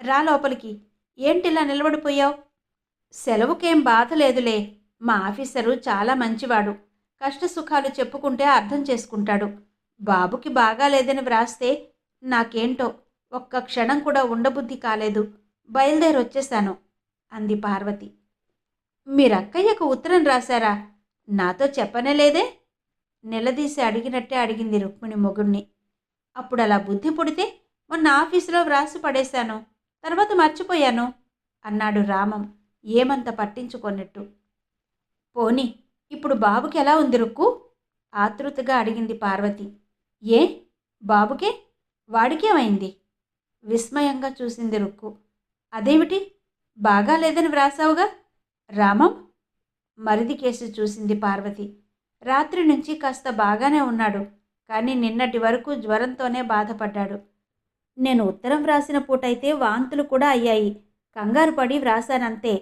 రా లోపలికి. ఏంటిలా నిలబడిపోయావు? సెలవుకేం బాధ లేదులే. మా ఆఫీసరు చాలా మంచివాడు. కష్టసుఖాలు చెప్పుకుంటే అర్థం చేసుకుంటాడు. బాబుకి బాగాలేదని వ్రాస్తే నాకేంటో ఒక్క క్షణం కూడా ఉండబుద్ధి కాలేదు. బయలుదేరొచ్చేశాను అంది పార్వతి. మీరక్కయ్యకు ఉత్తరం రాశారా? నాతో చెప్పనేలేదే? నిలదీసి అడిగినట్టే అడిగింది రుక్మిణి మొగుణ్ణి. అప్పుడు అలా బుద్ధి పుడితే మొన్న ఆఫీసులో వ్రాసి పడేశాను. తర్వాత మర్చిపోయాను అన్నాడు రామం ఏమంత పట్టించుకొన్నట్టు. పోనీ ఇప్పుడు బాబుకి ఎలా ఉంది రుక్కు? ఆతృతగా అడిగింది పార్వతి. ఏ బాబుకే? వాడికేమైంది? విస్మయంగా చూసింది రుక్కు. అదేమిటి? బాగాలేదని వ్రాసావుగా? రామం మరిది కేసు చూసింది పార్వతి. రాత్రి నుంచి కాస్త బాగానే ఉన్నాడు. కానీ నిన్నటి వరకు జ్వరంతోనే బాధపడ్డాడు. నేను ఉత్తరం వ్రాసిన పూటైతే వాంతులు కూడా అయ్యాయి. కంగారు పడి వ్రాసానంతే.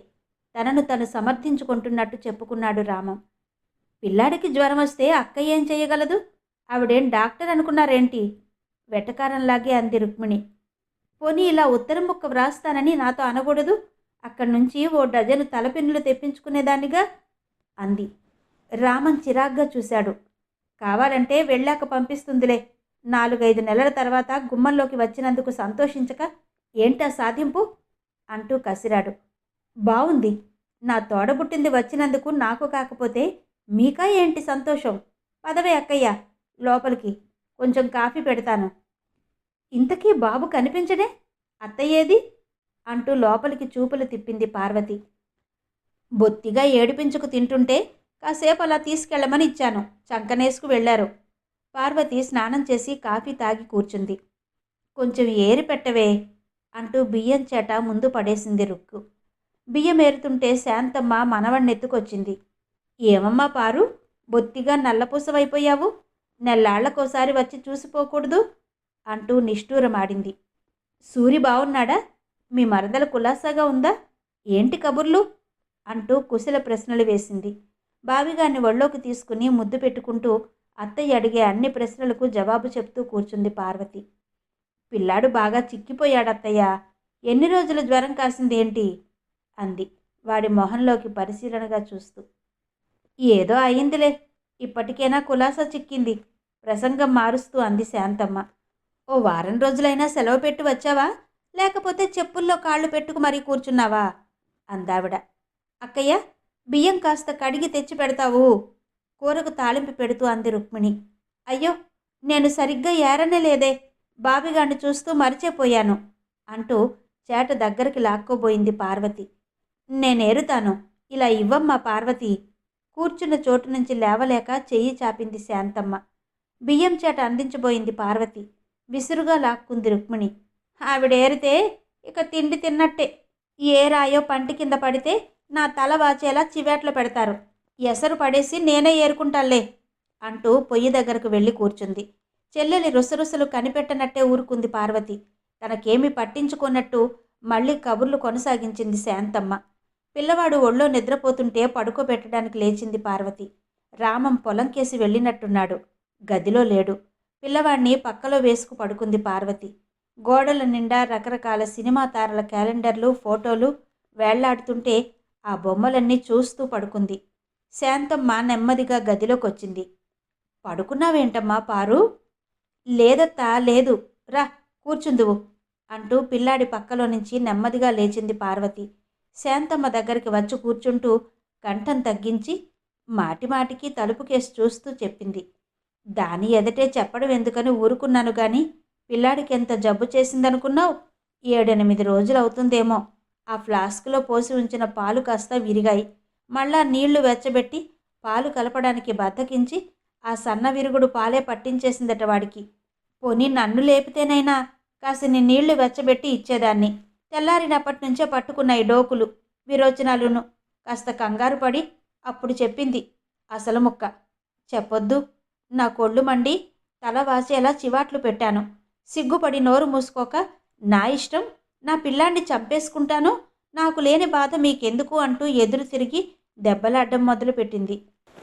తనను తను సమర్థించుకుంటున్నట్టు చెప్పుకున్నాడు రామం. పిల్లాడికి జ్వరం వస్తే అక్క ఏం చేయగలదు? ఆవిడేం డాక్టర్ అనుకున్నారేంటి? వెటకారంలాగే అంది రుక్మిణి. పోనీ ఇలా ఉత్తరం ముక్క వ్రాస్తానని నాతో అనకూడదు? అక్కడి నుంచి ఓ డజను తలపిన్నులు తెప్పించుకునేదానిగా అంది. రామన్ చిరాగ్గా చూశాడు. కావాలంటే వెళ్ళాక పంపిస్తుందిలే. 4-5 నెలల తర్వాత గుమ్మంలోకి వచ్చినందుకు సంతోషించక ఏంటా సాధింపు అంటూ కసిరాడు. బావుంది. నా తోడబుట్టింది వచ్చినందుకు నాకు కాకపోతే మీకా ఏంటి సంతోషం? పదవే అక్కయ్య లోపలికి. కొంచెం కాఫీ పెడతాను. ఇంతకీ బాబు కనిపించడే? అత్తయ్యేది అంటూ లోపలికి చూపులు తిప్పింది పార్వతి. బొత్తిగా ఏడిపించుకు తింటుంటే కాసేపు అలా తీసుకెళ్లమని ఇచ్చాను. చంకనేసుకు వెళ్లారు. పార్వతి స్నానం చేసి కాఫీ తాగి కూర్చుంది. కొంచెం ఏరి పెట్టవే అంటూ బియ్యం చేట ముందు పడేసింది రుక్కు. బియ్యం ఏరుతుంటే శాంతమ్మ మనవణ్ణెత్తుకొచ్చింది. ఏమమ్మా పారు, బొత్తిగా నల్లపూసవైపోయావు. నెల్లాళ్లకోసారి వచ్చి చూసిపోకూడదు అంటూ నిష్ఠూరమాడింది. సూరి బావున్నాడా? మీ మరదల కులాసాగా ఉందా? ఏంటి కబుర్లు అంటూ కుశల ప్రశ్నలు వేసింది. బావిగాన్ని ఒళ్ళోకి తీసుకుని ముద్దు పెట్టుకుంటూ అత్తయ్య అడిగే అన్ని ప్రశ్నలకు జవాబు చెప్తూ కూర్చుంది పార్వతి. పిల్లాడు బాగా చిక్కిపోయాడత్తయ్య. ఎన్ని రోజులు జ్వరం కాసిందేంటి అంది వాడి మొహంలోకి పరిశీలనగా చూస్తూ. ఏదో అయిందిలే, ఇప్పటికైనా కులాసా చిక్కింది ప్రసంగం మారుస్తూ అంది శాంతమ్మ. ఓ వారం రోజులైనా సెలవు పెట్టి వచ్చావా, లేకపోతే చెప్పుల్లో కాళ్ళు పెట్టుకు మరీ కూర్చున్నావా అందావిడ. అక్కయ్య, బియ్యం కాస్త కడిగి తెచ్చి పెడతావు కూరకు తాళింపు పెడుతూ అంది రుక్మిణి. అయ్యో, నేను సరిగ్గా ఏరనే లేదే, బాబిగాన్ని చూస్తూ మరిచిపోయాను అంటూ చేట దగ్గరికి లాక్కోబోయింది పార్వతి. నేనేరుతాను, ఇలా ఇవ్వమ్మా పార్వతి. కూర్చున్న చోటు నుంచి లేవలేక చెయ్యి చాపింది శాంతమ్మ. బియ్యం చేట అందించబోయింది పార్వతి. విసురుగా లాక్కుంది రుక్మిణి. ఆవిడేరితే ఇక తిండి తిన్నట్టే. ఏ రాయో పంటి కింద పడితే నా తల వాచేలా చివేట్లు పెడతారు. ఎసరు పడేసి నేనే ఏరుకుంటాలే అంటూ పొయ్యి దగ్గరకు వెళ్ళి కూర్చుంది. చెల్లెలి రుసరుసలు కనిపెట్టనట్టే ఊరుకుంది పార్వతి. తనకేమీ పట్టించుకున్నట్టు మళ్ళీ కబుర్లు కొనసాగించింది శాంతమ్మ. పిల్లవాడు ఒళ్ళో నిద్రపోతుంటే పడుకోబెట్టడానికి లేచింది పార్వతి. రామం పొలం కేసి వెళ్ళినట్టున్నాడు. గదిలో లేడు. పిల్లవాడిని పక్కలో వేసుకు పడుకుంది పార్వతి. గోడల నిండా రకరకాల సినిమా తారల క్యాలెండర్లు, ఫోటోలు వేళ్లాడుతుంటే ఆ బొమ్మలన్నీ చూస్తూ పడుకుంది. శాంతమ్మ నెమ్మదిగా గదిలోకొచ్చింది. పడుకున్నావేంటమ్మా పారు? లేదత్తా, లేదు, రా కూర్చుందువు అంటూ పిల్లాడి పక్కలో నుంచి నెమ్మదిగా లేచింది పార్వతి. శాంతమ్మ దగ్గరికి వచ్చి కూర్చుంటూ కంఠం తగ్గించి మాటిమాటికి తలుపుకేసి చూస్తూ చెప్పింది. దాని ఎదటే చెప్పడం ఎందుకని ఊరుకున్నాను గాని, పిల్లాడికి ఎంత జబ్బు చేసిందనుకున్నావు? 7-8 రోజులవుతుందేమో. ఆ ఫ్లాస్క్లో పోసి ఉంచిన పాలు కాస్త విరిగాయి. మళ్ళా నీళ్లు వెచ్చబెట్టి పాలు కలపడానికి బద్దకించి ఆ సన్న విరుగుడు పాలే పట్టించేసిందట వాడికి. పోనీ నన్ను లేపితేనైనా కాసిని నీళ్లు వెచ్చబెట్టి ఇచ్చేదాన్ని. తెల్లారినప్పటి నుంచే పట్టుకున్నాయి డోకులు, విరోచనాలును. కాస్త కంగారు పడి అప్పుడు చెప్పింది అసలు ముక్క. చెప్పొద్దు, నా కొళ్ళు మండి తల వాసేలా చివాట్లు పెట్టాను. సిగ్గుపడి నోరు మూసుకోక నా ఇష్టం, నా పిల్లాన్ని చంపేసుకుంటాను, నాకు లేని బాధ మీకెందుకు అంటూ ఎదురు తిరిగి దెబ్బలాడ్డం మొదలుపెట్టింది.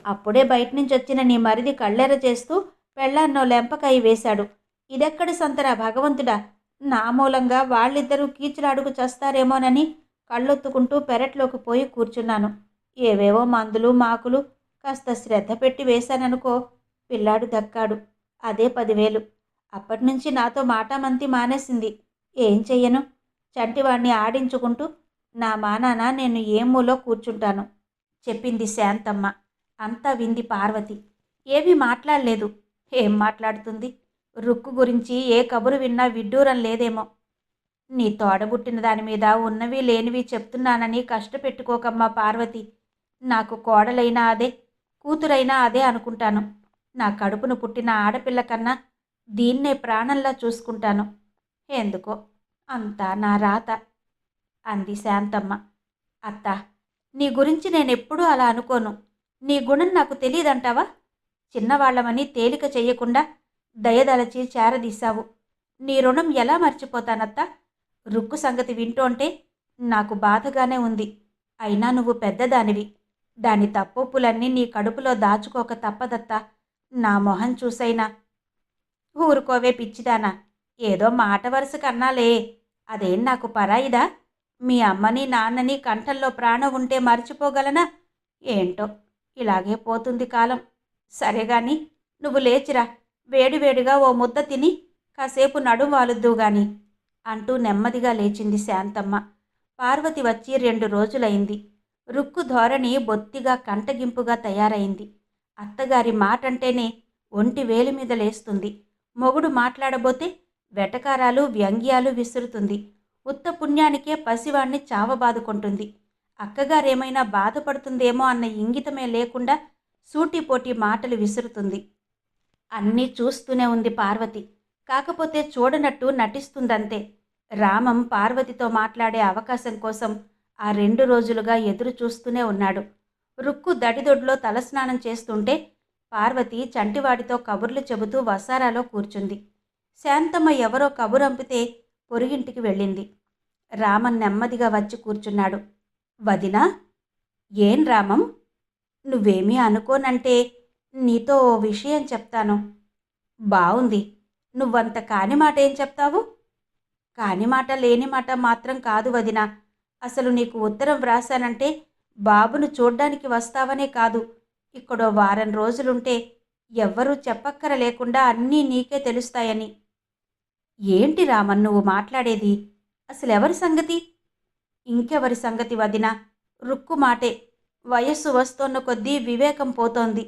అప్పుడే బయట నుంచి వచ్చిన నీ మరిది కళ్ళెర చేస్తూ పెళ్ళాన్నో లెంపకాయ వేశాడు. ఇదెక్కడి సంతరా భగవంతుడా! నా మూలంగా వాళ్ళిద్దరూ కీచులాడుకు చస్తారేమోనని కళ్ళొత్తుకుంటూ పెరట్లోకి పోయి కూర్చున్నాను. ఏవేవో మందులు మాకులు కాస్త శ్రద్ధ పెట్టి వేశాననుకో, పిల్లాడు దక్కాడు. అదే 10,000. అప్పటినుంచి నాతో మాటామంతి మానేసింది. ఏం చెయ్యను? చంటివాణ్ణి ఆడించుకుంటూ నా మానాన నేను ఏ మూలో కూర్చుంటాను చెప్పింది శాంతమ్మ. అంతా వింది పార్వతి. ఏమీ మాట్లాడలేదు. ఏం మాట్లాడుతుంది? రుక్కు గురించి ఏ కబురు విన్నా విడ్డూరం లేదేమో. నీ తోడబుట్టిన దాని మీద ఉన్నవి లేనివి చెప్తున్నానని కష్టపెట్టుకోకమ్మా పార్వతి. నాకు కోడలైనా అదే, కూతురైనా అదే అనుకుంటాను. నా కడుపును పుట్టిన ఆడపిల్ల కన్నా దీన్నే ప్రాణంలా చూసుకుంటాను. ఎందుకో అంతా నా రాత అంది శాంతమ్మ. అత్త, నీ గురించి నేనెప్పుడూ అలా అనుకోను. నీ గుణం నాకు తెలియదంటావా? చిన్నవాళ్లమని తేలిక చెయ్యకుండా దయదలచి చేరదీశావు. నీ రుణం ఎలా మర్చిపోతానత్తా? రుక్కు సంగతి వింటోంటే నాకు బాధగానే ఉంది. అయినా నువ్వు పెద్దదానివి. దాని తప్పొప్పులన్నీ నీ కడుపులో దాచుకోక తప్పదత్తా. నా మొహం చూసైనా. ఊరుకోవే పిచ్చిదానా, ఏదో మాట వరుస కన్నాలే. అదేం నాకు పరాయిదా? మీ అమ్మని నాన్నని కంఠంలో ప్రాణం ఉంటే మర్చిపోగలనా? ఏంటో ఇలాగే పోతుంది కాలం. సరేగాని నువ్వు లేచిరా, వేడివేడిగా ఓ ముద్ద తిని కాసేపు నడుం వాలుద్దు గాని అంటూ నెమ్మదిగా లేచింది శాంతమ్మ. పార్వతి వచ్చి 2 రోజులైంది. రుక్కు ధోరణి బొత్తిగా కంటగింపుగా తయారైంది. అత్తగారి మాటంటేనే ఒంటి వేలి మీద లేస్తుంది. మొగుడు మాట్లాడబోతే వెటకారాలు వ్యంగ్యాలు విసురుతుంది. ఉత్త పుణ్యానికే పసివాణ్ణి చావబాదుకుంటుంది. అక్కగారేమైనా బాధపడుతుందేమో అన్న ఇంగితమే లేకుండా సూటిపోటి మాటలు విసురుతుంది. అన్నీ చూస్తూనే ఉంది పార్వతి. కాకపోతే చూడనట్టు నటిస్తుందంతే. రామం పార్వతితో మాట్లాడే అవకాశం కోసం ఆ 2 రోజులుగా ఎదురు చూస్తూనే ఉన్నాడు. రుక్కు దడిదొడ్లో తలస్నానం చేస్తుంటే పార్వతి చంటివాడితో కబుర్లు చెబుతూ వసారాలో కూర్చుంది. శాంతమ్మ ఎవరో కబురంపితే పొరుగింటికి వెళ్ళింది. రామన్ నెమ్మదిగా వచ్చి కూర్చున్నాడు. వదినా? ఏం రామం? నువ్వేమీ అనుకోనంటే నీతో ఓ విషయం చెప్తాను. బావుంది. నువ్వంత కాని మాట ఏం చెప్తావు? కాని మాట లేని మాట మాత్రం కాదు వదినా. అసలు నీకు ఉత్తరం వ్రాసానంటే బాబును చూడ్డానికి వస్తావనే కాదు, ఇక్కడో వారం రోజులుంటే ఎవ్వరూ చెప్పక్కర లేకుండా అన్నీ నీకే తెలుస్తాయని. ఏంటి రామన్ నువ్వు మాట్లాడేది? అసలెవరి సంగతి? ఇంకెవరి సంగతి వదినా? రుక్కు మాటే. వయస్సు వస్తోన్న కొద్దీ వివేకం పోతోంది.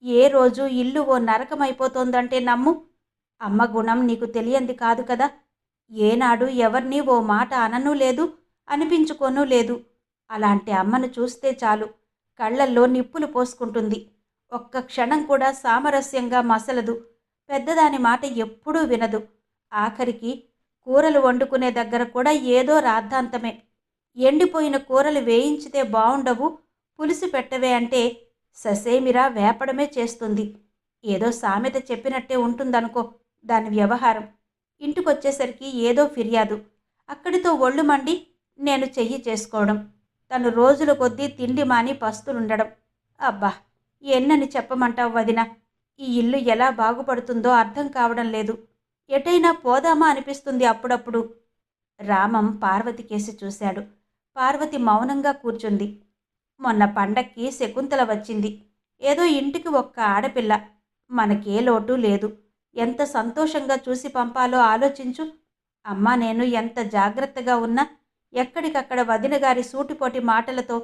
ఏ రోజు ఇల్లు ఓ నరకమైపోతోందంటే నమ్ము. అమ్మ గుణం నీకు తెలియంది కాదు కదా. ఏనాడు ఎవరినీ ఓ మాట అననూ లేదు, అనిపించుకోనూ లేదు. అలాంటి అమ్మను చూస్తే చాలు కళ్ళల్లో నిప్పులు పోసుకుంటుంది. ఒక్క క్షణం కూడా సామరస్యంగా మసలదు. పెద్దదాని మాట ఎప్పుడూ వినదు. ఆఖరికి కూరలు వండుకునే దగ్గర కూడా ఏదో రాద్ధాంతమే. ఎండిపోయిన కూరలు వేయించితే బావుండవు, పులుసు పెట్టవే అంటే ససేమిరా వేపడమే చేస్తుంది. ఏదో సామెత చెప్పినట్టే ఉంటుందనుకో దాని వ్యవహారం. ఇంటికొచ్చేసరికి ఏదో ఫిర్యాదు. అక్కడితో ఒళ్ళు మండి నేను చెయ్యి చేసుకోవడం. తను రోజుల కొద్దీ తిండి మాని పస్తులుండడం. అబ్బా! ఎన్నని చెప్పమంటావు వదినా? ఈ ఇల్లు ఎలా బాగుపడుతుందో అర్థం కావడం లేదు. ఎటైనా పోదామా అనిపిస్తుంది అప్పుడప్పుడు. రామం పార్వతి కేసి చూశాడు. పార్వతి మౌనంగా కూర్చుంది. మొన్న పండక్కి శకుంతల వచ్చింది. ఏదో ఇంటికి ఒక్క ఆడపిల్ల. మనకే లోటు లేదు. ఎంత సంతోషంగా చూసి పంపాలో ఆలోచించు. అమ్మా నేను ఎంత జాగ్రత్తగా ఉన్నా ఎక్కడికక్కడ వదినగారి సూటిపోటి మాటలతో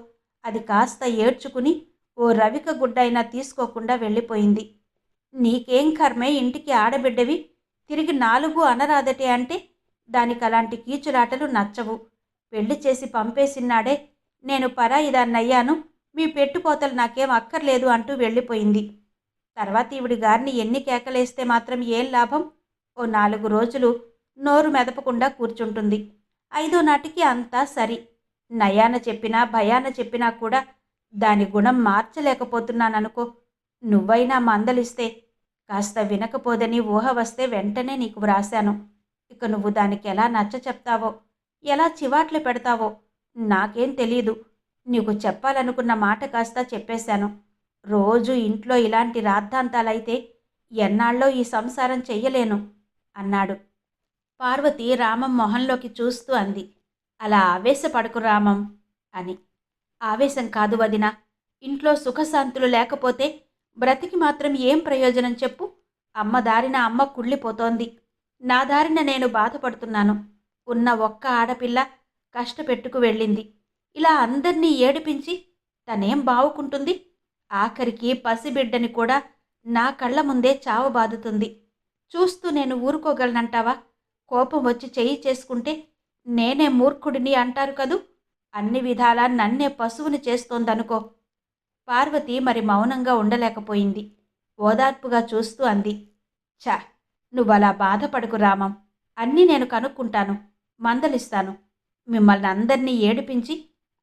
అది కాస్త ఏడ్చుకుని ఓ రవిక గుడ్డైనా తీసుకోకుండా వెళ్ళిపోయింది. నీకేం కర్మే ఇంటికి ఆడబిడ్డవి, తిరిగి నాలుగు అనరాదటే అంటే దానికలాంటి కీచులాటలు నచ్చవు. పెళ్లి చేసి పంపేసినాడే నేను పరాయిదాన్నయ్యాను, మీ పెట్టుపోతలు నాకేం అక్కర్లేదు అంటూ వెళ్ళిపోయింది. తర్వాత ఈవిడి గారిని ఎన్ని కేకలేస్తే మాత్రం ఏం లాభం? ఓ 4 రోజులు నోరు మెదపకుండా కూర్చుంటుంది. 5వ నాటికి అంతా సరి. నయాన చెప్పినా భయాన చెప్పినా కూడా దాని గుణం మార్చలేకపోతున్నాననుకో. నువ్వైనా మందలిస్తే. కాస్త వినకపోదని ఊహ వస్తే వెంటనే నీకు వ్రాశాను. ఇక నువ్వు దానికి ఎలా నచ్చ చెప్తావో, ఎలా చివాట్లు పెడతావో నాకేం తెలీదు. నీకు చెప్పాలనుకున్న మాట కాస్త చెప్పేశాను. రోజు ఇంట్లో ఇలాంటి రాద్ధాంతాలైతే ఎన్నాళ్ళో ఈ సంసారం చెయ్యలేను అన్నాడు. పార్వతి రామం మొహంలోకి చూస్తూ అంది, అలా ఆవేశపడకు రామం అని. ఆవేశం కాదు వదినా. ఇంట్లో సుఖశాంతులు లేకపోతే బ్రతికి మాత్రం ఏం ప్రయోజనం చెప్పు? అమ్మ దారిన అమ్మ కుళ్ళిపోతోంది. నా దారిన నేను బాధపడుతున్నాను. ఉన్న ఒక్క ఆడపిల్ల కష్టపెట్టుకు వెళ్ళింది. ఇలా అందర్నీ ఏడిపించి తనేం బావుకుంటుంది? ఆఖరికి పసిబిడ్డని కూడా నా కళ్ళ ముందే చావబాదుతుంది. చూస్తూ నేను ఊరుకోగలనంటావా? కోపం వచ్చి చెయ్యి చేసుకుంటే నేనే మూర్ఖుడిని అంటారు కదూ. అన్ని విధాలా నన్నే పశువుని చేస్తోందనుకో. పార్వతి మరి మౌనంగా ఉండలేకపోయింది. ఓదార్పుగా చూస్తూ అంది, ఛ, నువ్వలా బాధపడకు రామం. అన్నీ నేను కనుక్కుంటాను, మందలిస్తాను. మిమ్మల్ని అందర్నీ ఏడిపించి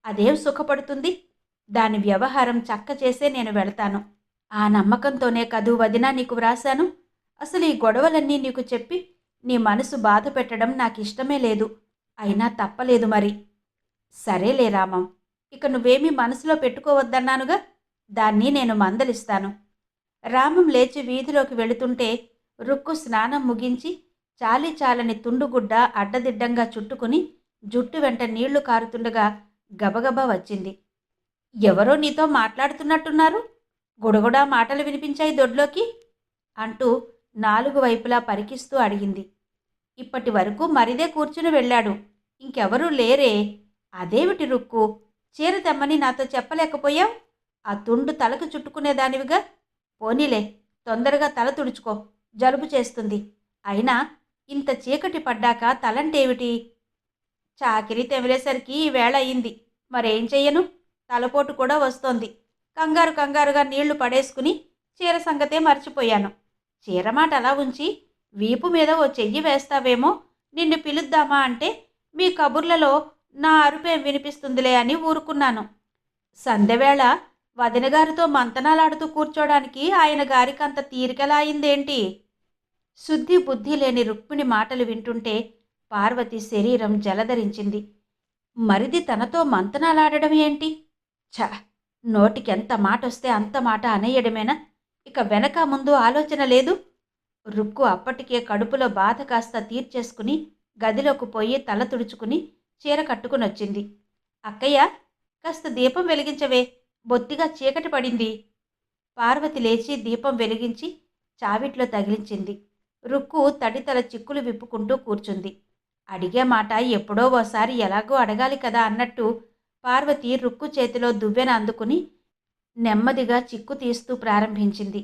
అదేం సుఖపడుతుంది? దాని వ్యవహారం చక్క చేసే నేను వెళతాను. ఆ నమ్మకంతోనే కదూ వదినా నీకు వ్రాశాను. అసలు ఈ గొడవలన్నీ నీకు చెప్పి నీ మనసు బాధ పెట్టడం నాకిష్టమే లేదు. అయినా తప్పలేదు మరి. సరేలే రామం, ఇక నువ్వేమీ మనసులో పెట్టుకోవద్దన్నానుగా. దాన్ని నేను మందలిస్తాను. రామం లేచి వీధిలోకి వెళుతుంటే రుక్కు స్నానం ముగించి చాలీ చాలని తుండుగుడ్డ అడ్డదిడ్డంగా చుట్టుకుని జుట్టు వెంట నీళ్లు కారుతుండగా గబగబా వచ్చింది. ఎవరో నీతో మాట్లాడుతున్నట్టున్నారు? గుడగుడా మాటలు వినిపించాయి దొడ్లోకి అంటూ 4 వైపులా పరికిస్తూ అడిగింది. ఇప్పటి వరకు మరిదే కూర్చుని వెళ్ళాడు. ఇంకెవరూ లేరే? అదేమిటి రుక్కు, చీర తెమ్మని నాతో చెప్పలేకపోయావు? ఆ తుండు తలకు చుట్టుకునేదానివిగా. పోనీలే, తొందరగా తల తుడుచుకో, జలుబు చేస్తుంది. అయినా ఇంత చీకటి పడ్డాక తలంటేమిటి? చాకిరి తెమిలేసరికి ఈ వేళ అయింది. మరేం చెయ్యను? తలపోటు కూడా వస్తోంది. కంగారు కంగారుగా నీళ్లు పడేసుకుని చీర సంగతే మర్చిపోయాను. చీరమాట అలా ఉంచి వీపు మీద ఓ చెయ్యి వేస్తావేమో నిన్ను పిలుద్దామా అంటే మీ కబుర్లలో నా అరుపేం వినిపిస్తుందిలే అని ఊరుకున్నాను. సంధ్యవేళ వదినగారితో మంతనాలాడుతూ కూర్చోడానికి ఆయన గారికంత తీరికెలా అయిందేంటి? శుద్ధి బుద్ధి లేని రుక్మిణి మాటలు వింటుంటే పార్వతి శరీరం జలధరించింది. మరిది తనతో మంతనాలాడడం ఏంటి? ఛ, నోటికెంత మాటొస్తే అంత మాట అనేయడమేనా? ఇక వెనక ముందు ఆలోచన లేదు? రుక్కు అప్పటికే కడుపులో బాధ కాస్త తీర్చేసుకుని గదిలోకి పోయి తల తుడుచుకుని చీర కట్టుకునొచ్చింది. అక్కయ్య, కాస్త దీపం వెలిగించవే, బొత్తిగా చీకటి పడింది. పార్వతి లేచి దీపం వెలిగించి చావిట్లో తగిలించింది. రుక్కు తడితల చిక్కులు విప్పుకుంటూ కూర్చుంది. అడిగే మాట ఎప్పుడో ఓసారి ఎలాగో అడగాలి కదా అన్నట్టు పార్వతి రుక్కు చేతిలో దువ్వెన అందుకుని నెమ్మదిగా చిక్కు తీస్తూ ప్రారంభించింది.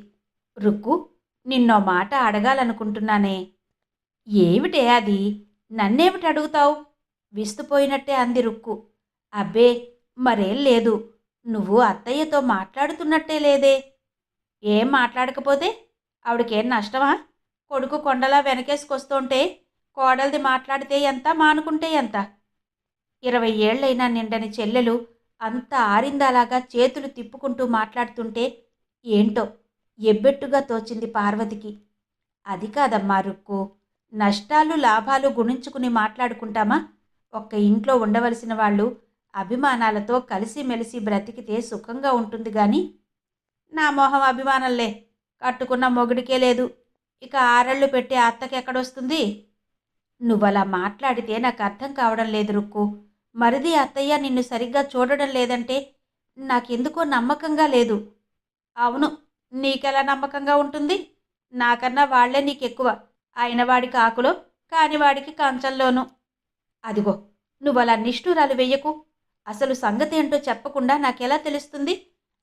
రుక్కు, నిన్నో మాట అడగాలనుకుంటున్నానే. ఏమిటే అది? నన్నేమిటి అడుగుతావు? విస్తుపోయినట్టే అంది రుక్కు. అబ్బే, మరేం లేదు. నువ్వు అత్తయ్యతో మాట్లాడుతున్నట్టే లేదే. ఏం మాట్లాడకపోతే ఆవిడకేం నష్టమా? కొడుకు కొండలా వెనకేసుకొస్తుంటే కోడలిది మాట్లాడితే ఎంత, మానుకుంటే ఎంత? 20 ఏళ్లైనా నిండని చెల్లెలు అంత ఆరిందాలాగా చేతులు తిప్పుకుంటూ మాట్లాడుతుంటే ఏంటో ఎబ్బెట్టుగా తోచింది పార్వతికి. అది కాదమ్మా రుక్కు, నష్టాలు లాభాలు గుణించుకుని మాట్లాడుకుంటామా? ఒక్క ఇంట్లో ఉండవలసిన వాళ్ళు అభిమానాలతో కలిసిమెలిసి బ్రతికితే సుఖంగా ఉంటుంది గాని. నా మొహం అభిమానంలే, కట్టుకున్న మొగుడికే లేదు, ఇక ఆరళ్ళు పెట్టే అత్తకెక్కడొస్తుంది? నువ్వలా మాట్లాడితే నాకు అర్థం కావడం లేదు రుక్కు. మరిది అత్తయ్య నిన్ను సరిగ్గా చూడడం లేదంటే నాకెందుకో నమ్మకంగా లేదు. అవును, నీకెలా నమ్మకంగా ఉంటుంది? నాకన్నా వాళ్లే నీకెక్కువ. అయినవాడికి ఆకులో, కానివాడికి కంచంలోనూ. అదిగో, నువ్వలా నిష్ఠూరాలు వెయ్యకు. అసలు సంగతేంటో చెప్పకుండా నాకెలా తెలుస్తుంది?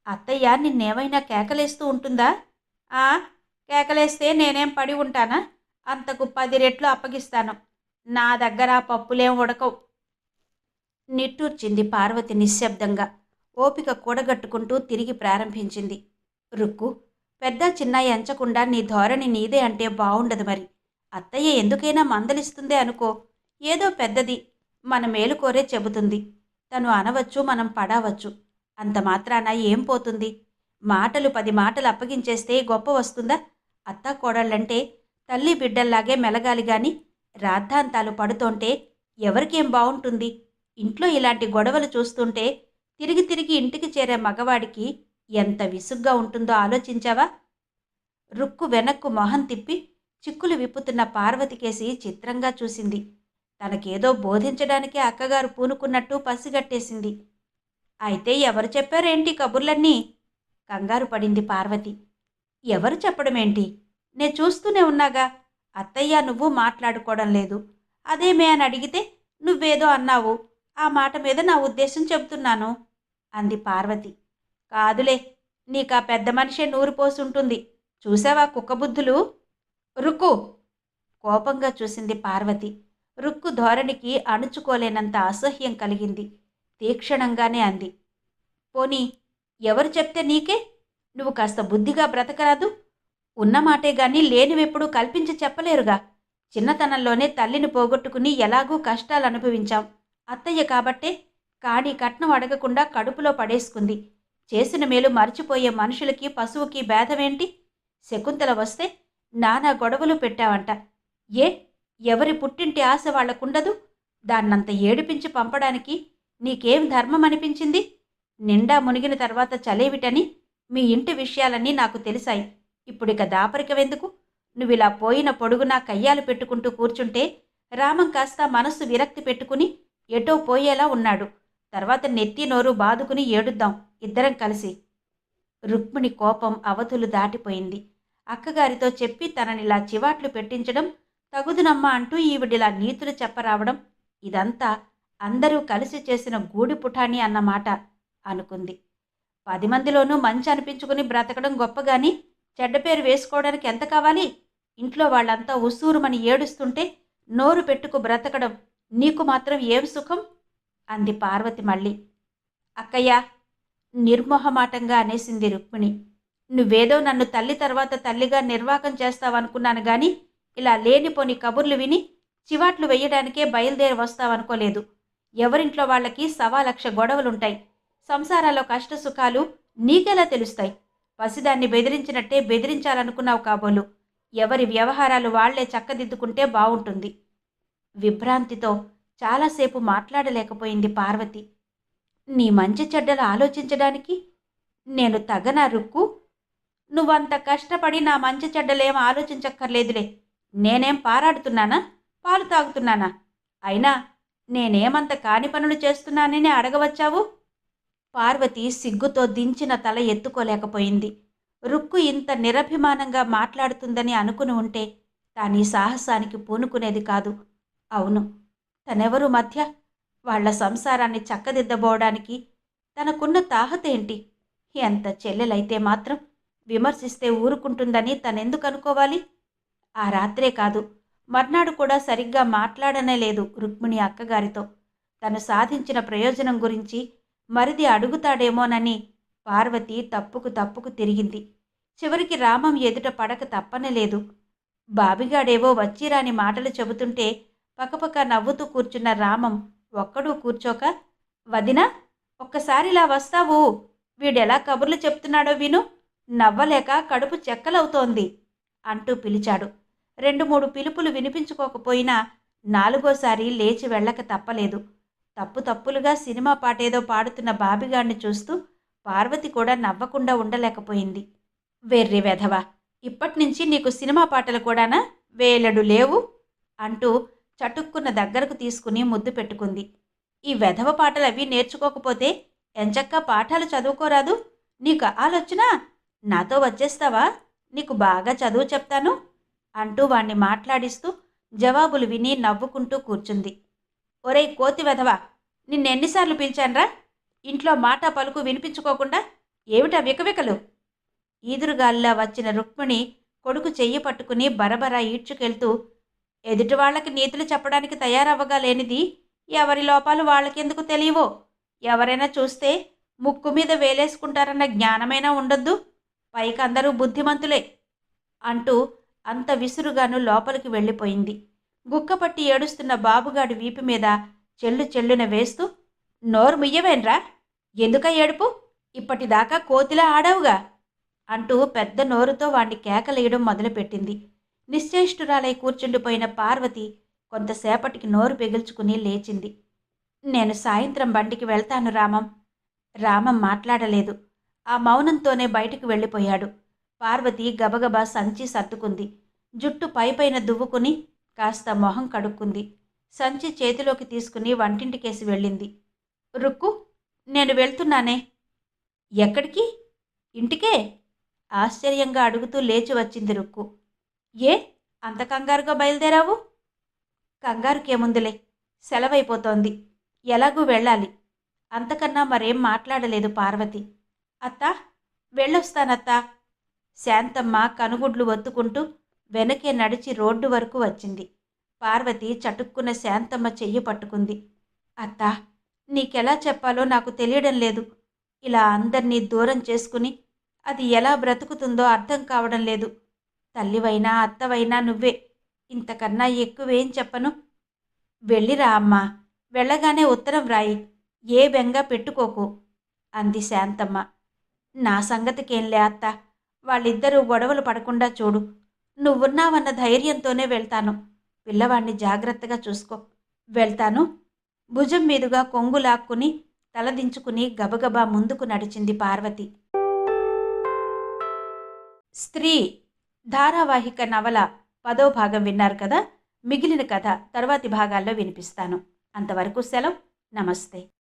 అత్తయ్య నిన్నేమైనా కేకలేస్తూ ఉంటుందా? ఆ, కేకలేస్తే నేనేం పడి ఉంటానా? అంతకు 10 రెట్లు అప్పగిస్తాను. నా దగ్గర పప్పులేం ఉడకవు. నిట్టూర్చింది పార్వతి నిశ్శబ్దంగా. ఓపిక కూడగట్టుకుంటూ తిరిగి ప్రారంభించింది. రుక్కు, పెద్ద చిన్న ఎంచకుండా నీ ధోరణి నీదే అంటే బావుండదు మరి. అత్తయ్య ఎందుకైనా మందలిస్తుందే అనుకో. ఏదో పెద్దది మన మేలు కోరే చెబుతుంది. తను అనవచ్చు, మనం పడవచ్చు. అంత మాత్రాన ఏం పోతుంది? మాటలు 10 మాటలు అప్పగించేస్తే గొప్ప వస్తుందా? అత్తా కోడళ్ళంటే తల్లి బిడ్డల్లాగే మెలగాలి గాని రాద్ధాంతాలు పడుతోంటే ఎవరికేం బావుంటుంది? ఇంట్లో ఇలాంటి గొడవలు చూస్తుంటే తిరిగి తిరిగి ఇంటికి చేరే మగవాడికి ఎంత విసుగ్గా ఉంటుందో ఆలోచించావా? రుక్కు వెనక్కు మొహం తిప్పి చిక్కులు విప్పుతున్న పార్వతికేసి చిత్రంగా చూసింది. తనకేదో బోధించడానికే అక్కగారు పూనుకున్నట్టు పసిగట్టేసింది. అయితే ఎవరు చెప్పారేంటి కబుర్లన్నీ? కంగారు పడింది పార్వతి. ఎవరు చెప్పడమేంటి? నే చూస్తూనే ఉన్నాగా. అత్తయ్య నువ్వు మాట్లాడుకోవడం లేదు. అదేమే అని అడిగితే నువ్వేదో అన్నావు. ఆ మాట మీద నా ఉద్దేశం చెబుతున్నాను అంది పార్వతి. కాదులే, నీకా పెద్ద మనిషే నూరు పోసుంటుంది. చూసావా కుక్కబుద్ధులు? రుక్కు, కోపంగా చూసింది పార్వతి. రుక్కు ధోరణికి అణుచుకోలేనంత అసహ్యం కలిగింది. తీక్షణంగానే అంది. పోనీ ఎవరు చెప్తే నీకే? నువ్వు కాస్త బుద్ధిగా బ్రతకరాదు? ఉన్నమాటే గాని లేనివెప్పుడూ కల్పించి చెప్పలేరుగా. చిన్నతనంలోనే తల్లిని పోగొట్టుకుని ఎలాగూ కష్టాలు అనుభవించాం. అత్తయ్య కాబట్టే కాని కట్నం అడగకుండా కడుపులో పడేసుకుంది. చేసిన మేలు మర్చిపోయే మనుషులకి పశువుకి భేదమేంటి? శకుంతల వస్తే నానా గొడవలు పెట్టావంట. ఏ, ఎవరి పుట్టింటి ఆశ వాళ్లకుండదు? దాన్నంత ఏడిపించి పంపడానికి నీకేం ధర్మం అనిపించింది? నిండా మునిగిన తర్వాత చలేవిటని మీ ఇంటి విషయాలన్నీ నాకు తెలిసాయి. ఇప్పుడిక దాపరికవెందుకు? నువ్విలా పోయిన పొడుగునా కయ్యాలు పెట్టుకుంటూ కూర్చుంటే రామం కాస్త మనస్సు విరక్తి పెట్టుకుని ఎటో పోయేలా ఉన్నాడు. తర్వాత నెత్తి నోరు బాదుకుని ఏడుద్దాం ఇద్దరం కలిసి. రుక్మిణి కోపం అవధులు దాటిపోయింది. అక్కగారితో చెప్పి తననిలా చివాట్లు పెట్టించడం తగుదునమ్మా అంటూ ఈవిడిలా నీతులు చెప్పరావడం, ఇదంతా అందరూ కలిసి చేసిన గూడి పుఠాని అన్నమాట అనుకుంది. 10 మందిలోనూ మంచి అనిపించుకుని బ్రతకడం గొప్పగాని చెడ్డ పేరు వేసుకోవడానికి ఎంత కావాలి? ఇంట్లో వాళ్ళంతా ఉసూరుమని ఏడుస్తుంటే నోరు పెట్టుకు బ్రతకడం నీకు మాత్రం ఏం సుఖం? అంది పార్వతి మళ్ళీ. అక్కయ్య, నిర్మోహమాటంగా అనేసింది రుక్మిణి. నువ్వేదో నన్ను తల్లి తర్వాత తల్లిగా నిర్వాకం చేస్తావనుకున్నాను గాని ఇలా లేనిపోని కబుర్లు విని చివాట్లు వెయ్యడానికే బయలుదేరి వస్తావనుకోలేదు. ఎవరింట్లో వాళ్ళకి 1,00,000 గొడవలుంటాయి. సంసారాల్లో కష్టసుఖాలు నీకెలా తెలుస్తాయి? పసిదాన్ని బెదిరించినట్టే బెదిరించాలనుకున్నావు కాబోలు. ఎవరి వ్యవహారాలు వాళ్లే చక్కదిద్దుకుంటే బావుంటుంది. విభ్రాంతితో చాలాసేపు మాట్లాడలేకపోయింది పార్వతి. నీ మంచి చెడ్డలు ఆలోచించడానికి నేను తగనా రుక్కు? నువ్వంత కష్టపడి నా మంచి చెడ్డలేం ఆలోచించక్కర్లేదులే. నేనేం పారాడుతున్నానా, పాలు తాగుతున్నానా? అయినా నేనేమంత కాని పనులు చేస్తున్నానని అడగవచ్చావు? పార్వతి సిగ్గుతో దించిన తల ఎత్తుకోలేకపోయింది. రుక్కు ఇంత నిరభిమానంగా మాట్లాడుతుందని అనుకుని ఉంటే తానీ సాహసానికి పూనుకునేది కాదు. అవును, తనెవరు మధ్య? వాళ్ల సంసారాన్ని చక్కదిద్దబోవడానికి తనకున్న తాహతేంటి? ఎంత చెల్లెలైతే మాత్రం విమర్శిస్తే ఊరుకుంటుందని తనెందుకు అనుకోవాలి? ఆ రాత్రే కాదు, మర్నాడు కూడా సరిగ్గా మాట్లాడనే లేదు రుక్మిణి అక్కగారితో. తను సాధించిన ప్రయోజనం గురించి మరిది అడుగుతాడేమోనని పార్వతి తప్పుకు తిరిగింది. చివరికి రామం ఎదుట పడక తప్పనేలేదు. బాబిగాడేవో వచ్చిరాని మాటలు చెబుతుంటే పకపక నవ్వుతూ కూర్చున్న రామం ఒక్కడూ కూర్చోక, వదినా, ఒక్కసారిలా వస్తావు? వీడెలా కబుర్లు చెప్తున్నాడో విను, నవ్వలేక కడుపు చెక్కలవుతోంది అంటూ పిలిచాడు. 2-3 పిలుపులు వినిపించుకోకపోయినా 4గోసారి లేచి వెళ్ళక తప్పలేదు. తప్పులుగా సినిమా పాటేదో పాడుతున్న బాబిగాడిని చూస్తూ పార్వతి కూడా నవ్వకుండా ఉండలేకపోయింది. వెర్రి వెధవా, ఇప్పట్నుంచి నీకు సినిమా పాటలు కూడానా? వేలెడు లేవు అంటూ చటుక్కున దగ్గరకు తీసుకుని ముద్దు పెట్టుకుంది. ఈ వెధవ పాటలవి నేర్చుకోకపోతే ఎంచక్కా పాఠాలు చదువుకోరాదు? నీకు ఆలోచనా? నాతో వచ్చేస్తావా? నీకు బాగా చదువు చెప్తాను అంటూ వాణ్ణి మాట్లాడిస్తూ జవాబులు విని నవ్వుకుంటూ కూర్చుంది. ఒరేయ్ కోతి వెధవా, నిన్నెన్నిసార్లు పిలిచాన్రా? ఇంట్లో మాట పలుకు వినిపించుకోకుండా ఏమిటా వికవికలు? ఈదురుగాల్లా వచ్చిన రుక్మిణి కొడుకు చెయ్యి పట్టుకుని బరబరా ఈడ్చుకెళ్తూ, ఎదుటివాళ్లకి నీతులు చెప్పడానికి తయారవ్వగా లేనిది ఎవరి లోపాలు వాళ్ళకెందుకు తెలియవో? ఎవరైనా చూస్తే ముక్కు మీద వేలేసుకుంటారన్న జ్ఞానమైనా ఉండొద్దు? పైకందరూ బుద్ధిమంతులే అంటూ అంత విసురుగాను లోపలికి వెళ్ళిపోయింది. గుక్కపట్టి ఏడుస్తున్న బాబుగాడి వీపు మీద చెల్లున వేస్తూ, నోరు ముయ్యవేన్రా? ఎందుక ఏడుపు? ఇప్పటిదాకా కోతిలా ఆడావుగా అంటూ పెద్ద నోరుతో వాణ్ణి కేకలేయడం మొదలుపెట్టింది. నిశ్చేష్టురాలై కూర్చుండిపోయిన పార్వతి కొంతసేపటికి నోరు పెగిల్చుకుని లేచింది. నేను సాయంత్రం బండికి వెళ్తాను రామం. రామం మాట్లాడలేదు. ఆ మౌనంతోనే బయటికి వెళ్ళిపోయాడు. పార్వతి గబగబా సంచి సర్దుకుంది. జుట్టు పైపైన దువ్వుకుని కాస్త మొహం కడుక్కుంది. సంచి చేతిలోకి తీసుకుని వంటింటికేసి వెళ్ళింది. రుక్కు, నేను వెళ్తున్నానే. ఎక్కడికి? ఇంటికే ఆశ్చర్యంగా అడుగుతూ లేచి వచ్చింది రుక్కు. ఏ అంత కంగారుగా బయలుదేరావు? కంగారుకేముందులే, సెలవైపోతోంది, ఎలాగూ వెళ్ళాలి. అంతకన్నా మరేం మాట్లాడలేదు పార్వతి. అత్తా, వెళ్ళొస్తానత్తా. శాంతమ్మ కనుగుడ్లు ఒత్తుకుంటూ వెనకే నడిచి రోడ్డు వరకు వచ్చింది. పార్వతి చటుక్కున శాంతమ్మ చెయ్యి పట్టుకుంది. అత్తా, నీకెలా చెప్పాలో నాకు తెలియడం లేదు. ఇలా అందర్నీ దూరం చేసుకుని అది ఎలా బ్రతుకుతుందో అర్థం కావడం లేదు. తల్లివైనా అత్తవైనా నువ్వే. ఇంతకన్నా ఎక్కువేం చెప్పను. వెళ్ళిరా అమ్మా, వెళ్ళగానే ఉత్తరం వ్రాయి. ఏ బెంగ పెట్టుకోకు అంది శాంతమ్మ. నా సంగతికేంలే అత్త, వాళ్ళిద్దరూ గొడవలు పడకుండా చూడు. నువ్వున్నావన్న ధైర్యంతోనే వెళ్తాను. పిల్లవాణ్ణి జాగ్రత్తగా చూసుకో. వెళ్తాను. భుజం మీదుగా కొంగు లాక్కుని తలదించుకుని గబగబా ముందుకు నడిచింది పార్వతి. స్త్రీ ధారావాహిక నవల 10వ భాగం విన్నారు కదా. మిగిలిన కథ తర్వాతి భాగాల్లో వినిపిస్తాను. అంతవరకు సెలవు. నమస్తే.